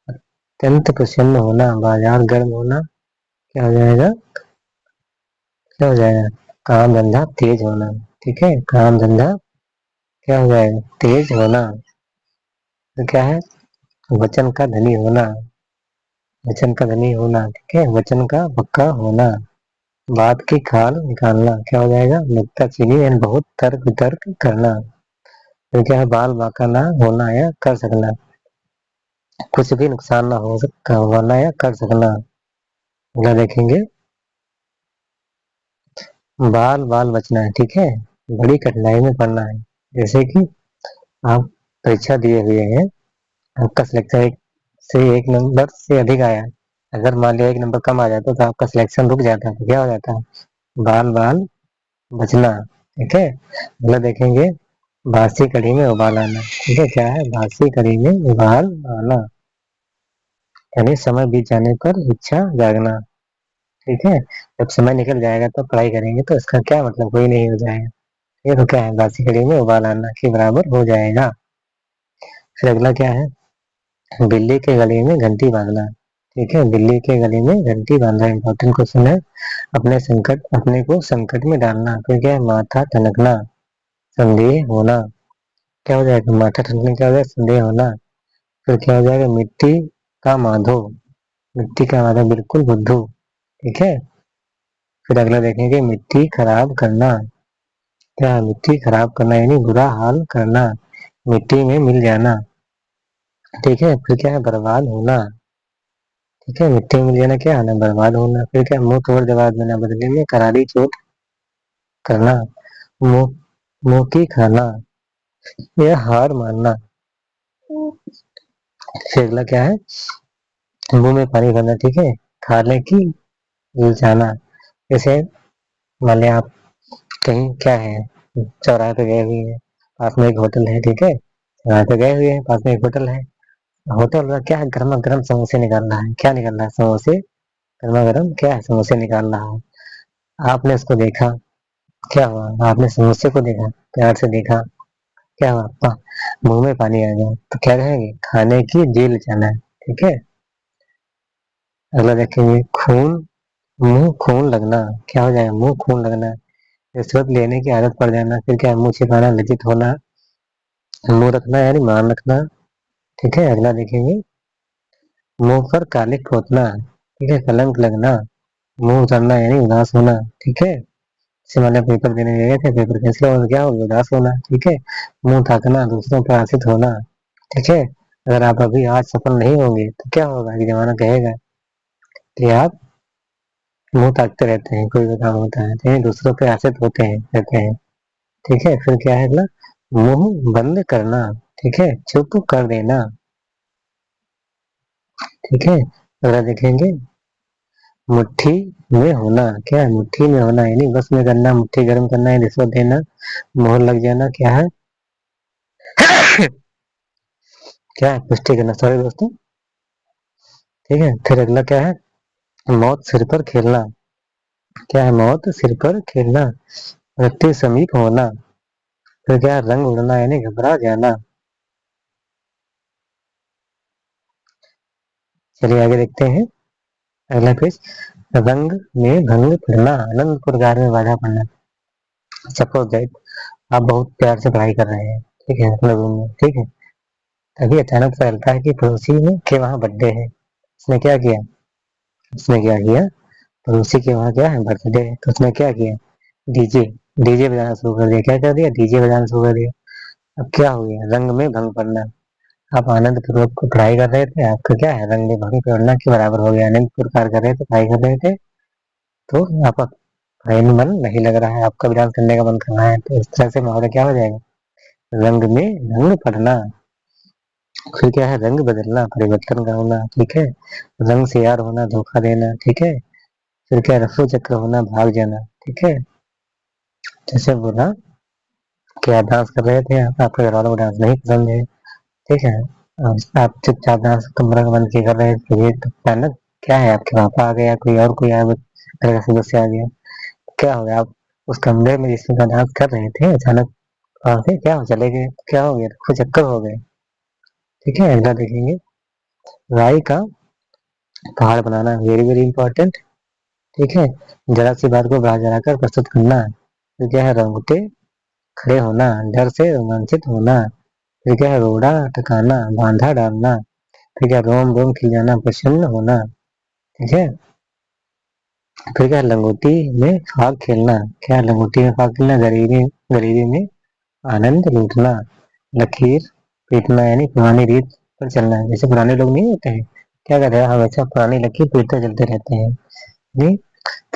अत्यंत प्रसन्न होना, बाजार गर्म होना, क्या हो जाएगा, क्या हो जाएगा, काम धंधा तेज होना। ठीक है, काम धंधा क्या हो जाएगा, तेज होना। तो क्या है, वचन का धनी होना, वचन का धनी होना। ठीक है, वचन का पक्का होना। बात की खाल निकालना, क्या हो जाएगा, नुक्ताचीनी एंड बहुत तर्क वितर्क करना। तो क्या है, बाल बांका ना होना या कर सकना, कुछ भी नुकसान ना हो सकता होना या कर सकना। अगला देखेंगे, बाल बाल बचना है। ठीक है, बड़ी कठिनाई में पड़ना है। जैसे कि आप परीक्षा दिए हुए हैं, आपका सिलेक्शन एक से एक नंबर से अधिक आया, अगर मान लिया एक नंबर कम आ जाता तो आपका सिलेक्शन रुक जाता है, तो क्या हो जाता है, बाल बाल बचना। ठीक है, अगला देखेंगे, बासी कढ़ी में उबाल आना। ठीक है, क्या है, बासी कढ़ी में उबाल आना, यानी समय बीत जाने पर इच्छा जागना। ठीक है, जब समय निकल जाएगा तो पढ़ाई करेंगे तो इसका क्या मतलब, कोई नहीं हो जाएगा। ये तो क्या है, बासी कढ़ी में उबाल आना के बराबर हो जाएगा। फिर अगला क्या है, बिल्ली के गले में घंटी बांधना। ठीक है, बिल्ली के गले में घंटी बांधना इंपॉर्टेंट क्वेश्चन है। अपने को संकट में डालना, फिर क्या है, माथा ठनकना, संदेह होना। क्या हो जाएगा, माथा ठनकने क्या हो जाएगा, संदेह होना। फिर क्या हो जाएगा, मिट्टी का माधो, मिट्टी का माधो बिल्कुल बुद्धू। ठीक है, फिर अगला देखेंगे, मिट्टी खराब करना। क्या, मिट्टी खराब करना यानी बुरा हाल करना, मिट्टी में मिल जाना। ठीक है, फिर क्या है, बर्बाद होना। ठीक है, मिट्टी में मिल जाना क्या है ना, बर्बाद होना। फिर क्या, मुंह तोड़ जवाब देना, बदले में करारी चोट करना, मुंह मुंह की खाना या हार मानना। फिर अगला क्या है, मुंह में पानी भरना। ठीक है, खाने की जाना। जैसे मान लिया आप कहीं क्या है, चौराहे पे गए हुए हैं, पास में एक होटल है। ठीक है, चौराहे पे गए हुए हैं, पास में एक होटल है, होटल का क्या है, गर्मा गर्म समोसे निकाल रहा है। क्या निकाल रहा है, समोसे, गर्मा गर्म क्या है, समोसे निकाल रहा है। आपने उसको देखा, क्या हुआ, आपने समोसे को देखा, प्यार से देखा, क्या हुआ, मुंह में पानी आ गया, तो क्या कहेंगे, खाने की जेल जाना है। ठीक है, अगला देखेंगे, खून, मुंह खून लगना। क्या हो जाएगा, मुंह खून लगना, रिश्वत लेने की आदत पड़ जाना। फिर क्या, मुंह छिपाना, लज्जित होना, मुंह रखना यानी मान रखना। ठीक है, अगला देखेंगे, मुंह पर कालिख पोतना। ठीक है, कलंक लगना, मुंह उतरना यानी उदास होना। ठीक है, जैसे मैंने पेपर देने गए थे, पेपर कैंसिल हो, क्या हो गया, उदास होना। ठीक है, मुंह ताकना, दूसरों पर आश्रित होना। ठीक है, अगर आप अभी आज सफल नहीं होंगे तो क्या होगा, कि जमाना कहेगा कि आप मुंह ताकते रहते हैं, कोई भी काम होता है तो ये दूसरों पे आश्रित होते हैं रहते हैं। ठीक है, फिर क्या है अगला, मुंह बंद करना। ठीक है, चुप कर देना। ठीक है, अगला देखेंगे, मुट्ठी में होना। क्या है, मुट्ठी में होना यानी बस में करना, मुट्ठी गर्म करना है, रिश्वत देना, मोहर लग जाना। क्या है, क्या है, पुष्टि करना, सॉरी दोस्तों। ठीक है, फिर अगला क्या है, मौत सिर पर खेलना। क्या है, मौत सिर पर खेलना, मृत्यु समीप होना। फिर क्या है, रंग उड़ना यानी घबरा जाना। चलिए आगे देखते हैं, अगला पेज, रंग में भंग पड़ना, आनंद पुरगार में बाधा पड़ना। सपोज दैट आप बहुत प्यार से पढ़ाई कर रहे हैं, ठीक है, अपने रूम में। ठीक है, तभी अचानक पता चलता है कि पड़ोसी में के वहाँ बर्थडे है। उसने क्या किया, उसने क्या किया, पड़ोसी के वहाँ क्या है, बर्थडे है, तो उसने क्या किया, डीजे डीजे बजाना शुरू कर दिया। क्या कर दिया, डीजे बजाना शुरू कर दिया। अब क्या हो गया, रंग में भंग पड़ना। आप आनंद पूर्वक पढ़ाई कर रहे थे, आपका क्या है, रंग में भंग पड़ना के बराबर हो गया। आनंद प्रकार कर रहे थे, पढ़ाई कर रहे थे, तो आपका पढ़ाई में मन नहीं लग रहा है, आपका भी डांस करने का मन कर रहा है, तो इस तरह से माहौल क्या हो जाएगा, रंग में भंग पड़ना। फिर क्या है, रंग बदलना, परिवर्तन का होना। ठीक है, रंग से यार होना, धोखा देना। ठीक है, फिर क्या, रफू चक्र होना, भाग जाना। ठीक है, जैसे बोला कि आप डांस कर रहे थे, आपके घर वालों को डांस नहीं पसंद है। ठीक है, आप चुपचाप डांस कमरा बंद के कर रहे थे, तो अचानक क्या है, आपके पापा आ गया, कोई और कोई आया, घर का सदस्य आ गया, क्या हो गया, आप उस कमरे में जिसमें डांस कर रहे थे, अचानक वहां से क्या हो चले गए, क्या हो गया, रफू चक्कर हो गए। ठीक है। अगला देखेंगे, राई का पहाड़ बनाना, वेरी वेरी इंपॉर्टेंट। ठीक है। जरा सी बात को बढ़ा चढ़ा कर प्रस्तुत करना। फिर क्या है, रोंगटे खड़े होना, डर से रोमांचित होना। फिर क्या है, रोड़ा टकाना, बांधा डालना। फिर क्या, रोम रोम खिल जाना, प्रसन्न होना। ठीक है। फिर क्या, लंगोटी में फाग खेलना। क्या है, लंगोटी में फाग खेलना, गरीबी गरीबी में आनंद लूटना। लकीर पीटना यानी पुरानी रीत पर चलना, जैसे पुराने लोग नहीं होते हैं, क्या कहते हैं, हमेशा पुरानी लकीर पीटते चलते रहते हैं। नहीं,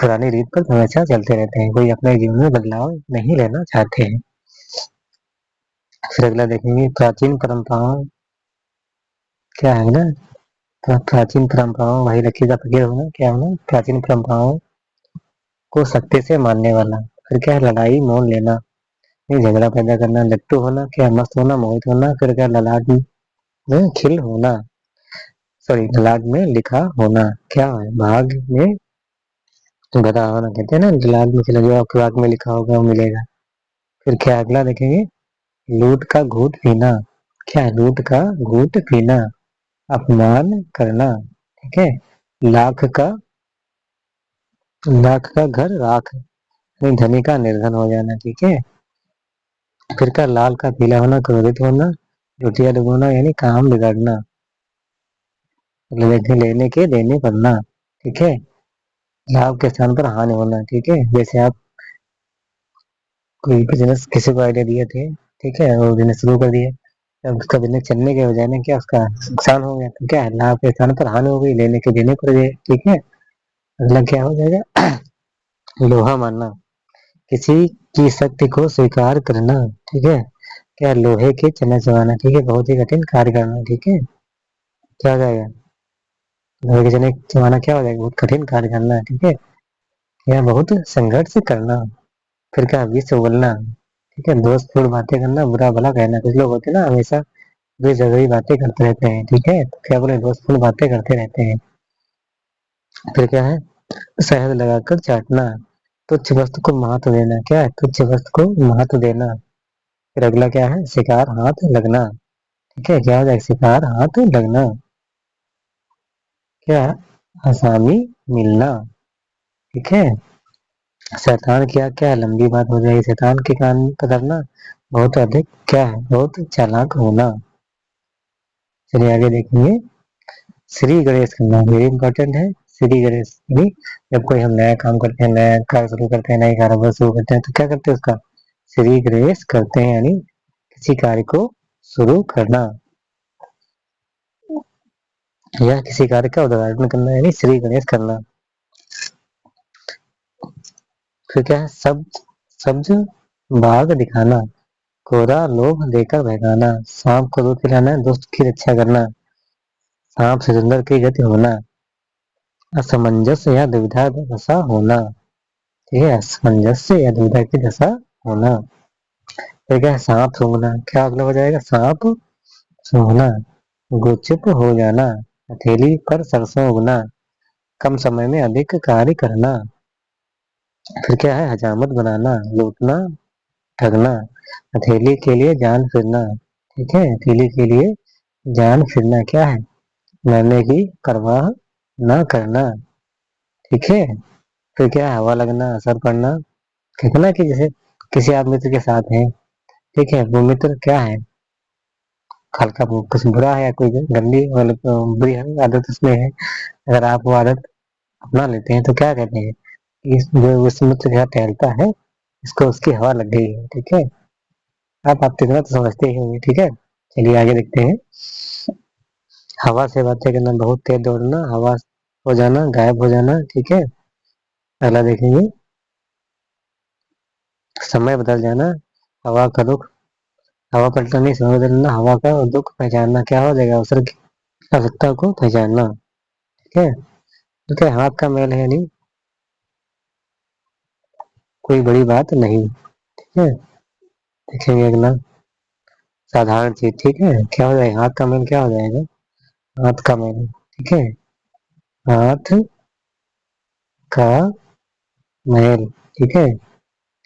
पुरानी रीत पर हमेशा चलते रहते हैं, कोई अपने जीवन में बदलाव नहीं लेना चाहते हैं। फिर अगला देखेंगे, प्राचीन परंपराओं, क्या है ना, प्राचीन परंपराओं, वही लकीर का फकीर होना, क्या होना, प्राचीन परंपराओं को सख्ती से मानने वाला। फिर क्या है, लड़ाई मोल लेना, नहीं झगड़ा पैदा करना। लट्टू होना, क्या मस्त होना, मोहित होना। फिर क्या, ललाट में खिल होना, सॉरी ललाट में लिखा होना। क्या है, भाग में गधा होना, कहते हैं ना, ललाट में खिला, जो आपके भाग में लिखा होगा वो मिलेगा। फिर क्या, अगला देखेंगे, लूट का घूट पीना। क्या है, लूट का घूट पीना, अपमान करना। ठीक है। लाख का घर राख, नहीं धनी का निर्धन हो जाना। ठीक है। फिर का, लाल का पीला होना, क्रोधित होना। लुटिया डुबोना यानी काम बिगाड़ना। लेने के देने पड़ना। ठीक है। लाभ के स्थान पर हानि होना। ठीक है। जैसे आप कोई बिजनेस किसी को आइडिया दिए थे, ठीक है, वो बिजनेस शुरू कर दिए, अब उसका बिजनेस चलने के बजाय में क्या उसका नुकसान हो गया, तो क्या है, लाभ के स्थान पर हानि हो गई, लेने के देने पड़ गए। ठीक है। अगला क्या हो जाएगा, लोहा मानना, किसी की शक्ति को स्वीकार करना। ठीक है। क्या, लोहे के चना चबाना। ठीक है, बहुत ही कठिन कार्य करना। ठीक है। क्या हो जाएगा, लोहे के चने चबाना क्या हो जाएगा, बहुत कठिन कार्य करना है। ठीक है। या बहुत संघर्ष करना। फिर क्या, विष उगलना। ठीक है, दोस्त फिर बातें करना, बुरा भला कहना। कुछ लोग होते हैं ना, हमेशा बेजरूरी बातें करते रहते हैं। ठीक है, तो क्या बोले, दोस्त फिर बातें करते रहते हैं। फिर क्या है, शहद लगाकर चाटना, तुच्छ वस्तु को महत्व देना। क्या है, तुच्छ वस्तु को महत्व देना। फिर अगला क्या है, शिकार हाथ लगना। ठीक है, क्या हो जाएगा, शिकार हाथ लगना। क्या, आसामी मिलना। ठीक है। शैतान क्या, क्या लंबी बात हो जाएगी, शैतान के कान पकड़ना, बहुत अधिक क्या है, बहुत चालाक होना। चलिए आगे देखेंगे, श्री गणेश करना, वेरी इंपॉर्टेंट है। श्री गणेश यानी जब कोई हम नया काम करते हैं, नया कार्य शुरू करते हैं, नई कारोबार शुरू करते हैं, तो क्या करते हैं, उसका श्री गणेश करते हैं, यानी किसी कार्य को शुरू करना या किसी कार्य का उद्घाटन करना, यानी श्री गणेश करना। फिर क्या है, सब्ज बाग दिखाना, कोरा लोभ देकर भगाना। सांप को दूध पिलाना, दुष्ट की रक्षा करना। सांप से सुंदर की गति होना। असमंजस या दुविधा दशा होना। ठीक है, असमंजस्य या दुविधा की दशा होना। फिर क्या है, सांप सूंघना, क्या अगला हो जाएगा, सांप सूंघना। गुपचुप हो जाना, हथेली पर सरसों उगना। कम समय में अधिक कार्य करना। फिर क्या है, हजामत बनाना, लूटना ठगना। हथेली के लिए जान फिरना। ठीक है, हथेली के लिए जान फिरना। क्या है, मरने की परवाह न करना। ठीक है। फिर क्या है, हवा लगना, असर पड़ना। कहते ना कि जैसे किसी आप मित्र के साथ हैं, ठीक है, वो मित्र क्या है, हल्का कुछ बुरा है या कोई गंदी मतलब बुरी आदत उसमें है, अगर आप वो आदत अपना लेते हैं तो क्या कहते हैं, इस जो उस मित्र के साथ टहलता है, इसको उसकी हवा लग गई है। ठीक है, आप इतना तो समझते ही होंगे। ठीक है, चलिए आगे देखते हैं, हवा से बातें करना, बहुत तेज दौड़ना, हवा हो जाना, गायब हो जाना। ठीक है। अगला देखेंगे, समय बदल जाना, हवा का रुख, हवा पलटना नहीं, समय बदलना, हवा का दुख पहचानना। क्या हो जाएगा, अवसर की आवश्यकता को पहचानना। ठीक है। ठीक है, हाथ का मैल है नहीं, कोई बड़ी बात नहीं। ठीक है, देखेंगे अगला, साधारण चीज। ठीक है, क्या हो जाएगा, हाथ का मैल क्या हो जाएगा, हाथ का मैल। ठीक है, हाथ का मैल। ठीक है।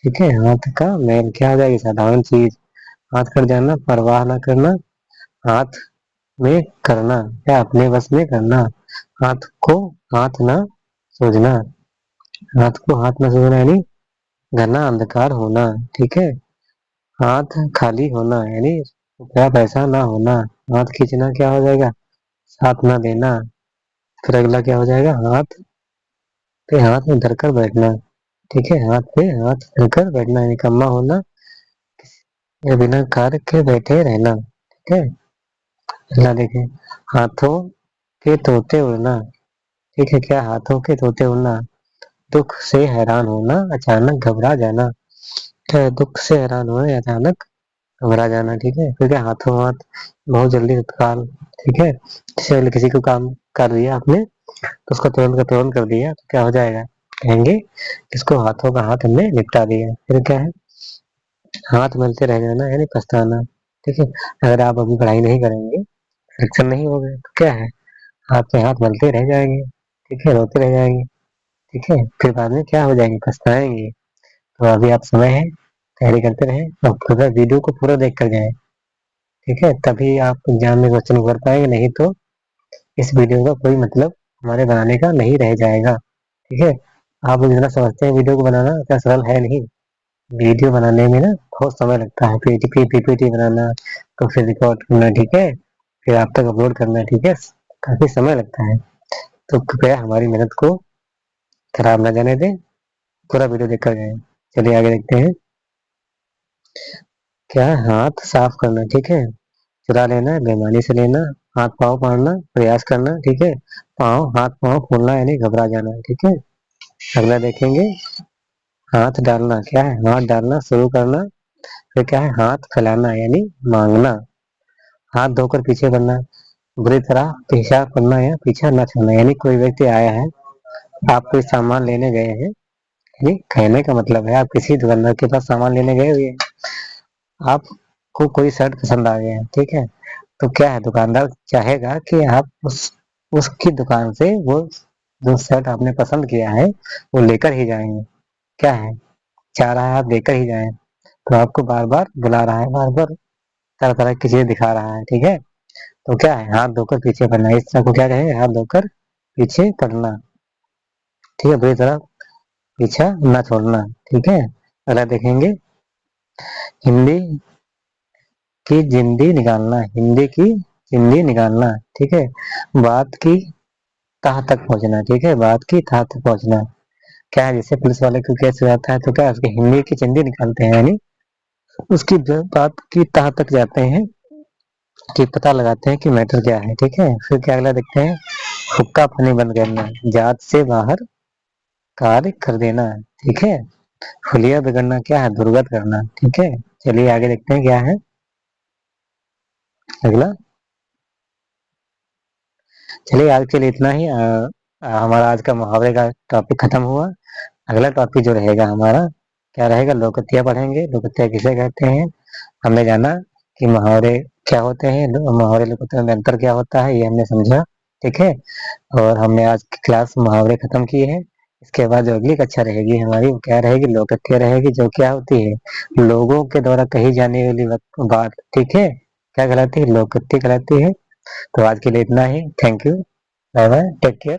ठीक है, हाथ का मैल क्या हो जाएगी, साधारण चीज। हाथ कट जाना, परवाह ना करना, हाथ में करना, या अपने बस में करना। हाथ को हाथ ना सूझना, हाथ को हाथ ना सूझना यानी घना अंधकार होना, ठीक है। हाथ खाली होना यानी रुपया पैसा ना होना। हाथ खींचना क्या हो जाएगा, साथ ना देना। फिर अगला क्या हो जाएगा, हाथ पे हाथ में धरकर बैठना, ठीक है। हाथ पे हाथ धरकर बैठना, निकम्मा होना या बिना कार्य के बैठे रहना, ठीक है। अगला देखें, हाथों के तोते उड़ना, ठीक है। क्या, हाथों के तोते उड़ना, दुख से हैरान होना, अचानक घबरा जाना। क्या है, दुख से हैरान होना या अचानक घबरा जाना, ठीक है। फिर क्या, हाथों हाथ बहुत जल्दी तत्काल, ठीक है। जैसे पहले किसी को काम कर दिया आपने तो उसको तुरंत का तुरंत कर दिया तो क्या हो जाएगा, कहेंगे इसको हाथों का हाथ हमने निपटा दिया। फिर क्या है, हाथ मलते रह जाना यानी पछताना, ठीक है। अगर आप अभी पढ़ाई नहीं करेंगे, सिलेक्शन नहीं हो गए तो क्या है, हाथ पे हाथ मलते रह जाएंगे, ठीक है, रोते रह जाएंगे, ठीक है। फिर बाद में क्या हो जाएंगे, पछताएंगे। तो अभी आप समय है, तैयारी करते रहे और पूरा वीडियो को पूरा देख कर जाए, ठीक है। तभी आप एग्जाम में क्वेश्चन कर पाएंगे, नहीं तो इस वीडियो का कोई मतलब हमारे बनाने का नहीं रह जाएगा, ठीक है। आप जितना समझते हैं वीडियो को बनाना उतना सरल है नहीं। वीडियो बनाने में ना बहुत समय लगता है, पीपीटी बनाना, तो फिर रिकॉर्ड करना, ठीक है, फिर आप तक अपलोड करना, ठीक है, काफी समय लगता है। तो कृपया हमारी मेहनत को खराब ना जाने दें, पूरा वीडियो देखकर जाएं। चलिए आगे देखते हैं। क्या, हाथ साफ करना, ठीक है। चुरा लेना, बेईमानी से लेना, हाथ पाँव मारना, प्रयास करना, ठीक है। हाथ पाँव फूलना यानी घबरा जाना, ठीक है। अगला देखेंगे, हाथ डालना, क्या है, हाथ डालना शुरू करना। फिर क्या है, हाथ फैलाना यानी मांगना। हाथ धोकर पीछे बढ़ना, बुरी तरह पेशाब करना या पीछा न छोड़ना यानी कोई व्यक्ति आया है, आप कोई सामान लेने गए हैं, यानी कहने का मतलब है आप किसी दुकानदार के पास सामान लेने गए हुए हैं, आपको कोई शर्ट पसंद आ गया है, ठीक है। तो क्या है, दुकानदार चाहेगा कि आप उसकी दुकान से वो जो शर्ट आपने पसंद किया है वो लेकर ही जाएंगे, क्या है, चाह रहा है आप लेकर ही जाएं। तो आपको बार बार बुला रहा है, बार बार तरह तरह की चीजें दिखा रहा है, ठीक है। तो क्या है, हाथ धोकर पीछे पड़ना, इस तरह को क्या कहेंगे, हाथ धोकर पीछे पड़ना, ठीक है। बुरी तरह पीछा न छोड़ना, ठीक है। अगला देखेंगे, हिंदी की जिंदी निकालना, हिंदी की जिंदी निकालना, ठीक है। बात की तह तक पहुंचना, ठीक है, बात की तह तक पहुंचना। क्या है, जैसे पुलिस वाले को केस हो जाता है तो क्या उसकी हिंदी की चिंदी निकालते हैं, यानी उसकी बात की तह तक जाते हैं कि पता लगाते हैं कि मैटर क्या है, ठीक है। फिर क्या अगला देखते हैं, हुक्का पानी बंद करना, जात से बाहर कार्य कर देना, ठीक है। हुलिया बिगड़ना, क्या है, दुर्गत करना, ठीक है। चलिए आगे देखते हैं क्या है अगला। चलिए आज के लिए इतना ही। हमारा आज का मुहावरे का टॉपिक खत्म हुआ। अगला टॉपिक जो रहेगा हमारा क्या रहेगा, लोकतियाँ पढ़ेंगे। लोकतियाँ किसे कहते हैं, हमने जाना कि मुहावरे क्या होते हैं, मुहावरे लोकतियों में अंतर क्या होता है, ये हमने समझा, ठीक है। और हमने आज की क्लास मुहावरे खत्म किए हैं। इसके बाद जो अगली कक्षा रहेगी हमारी वो क्या रहेगी, लोकतियाँ रहेगी, जो क्या होती है, लोगों के द्वारा कही जाने वाली बात, ठीक है, क्या कहलाती है, लोकत्य कहलाती है। तो आज के लिए इतना ही। Thank you, bye bye, take care.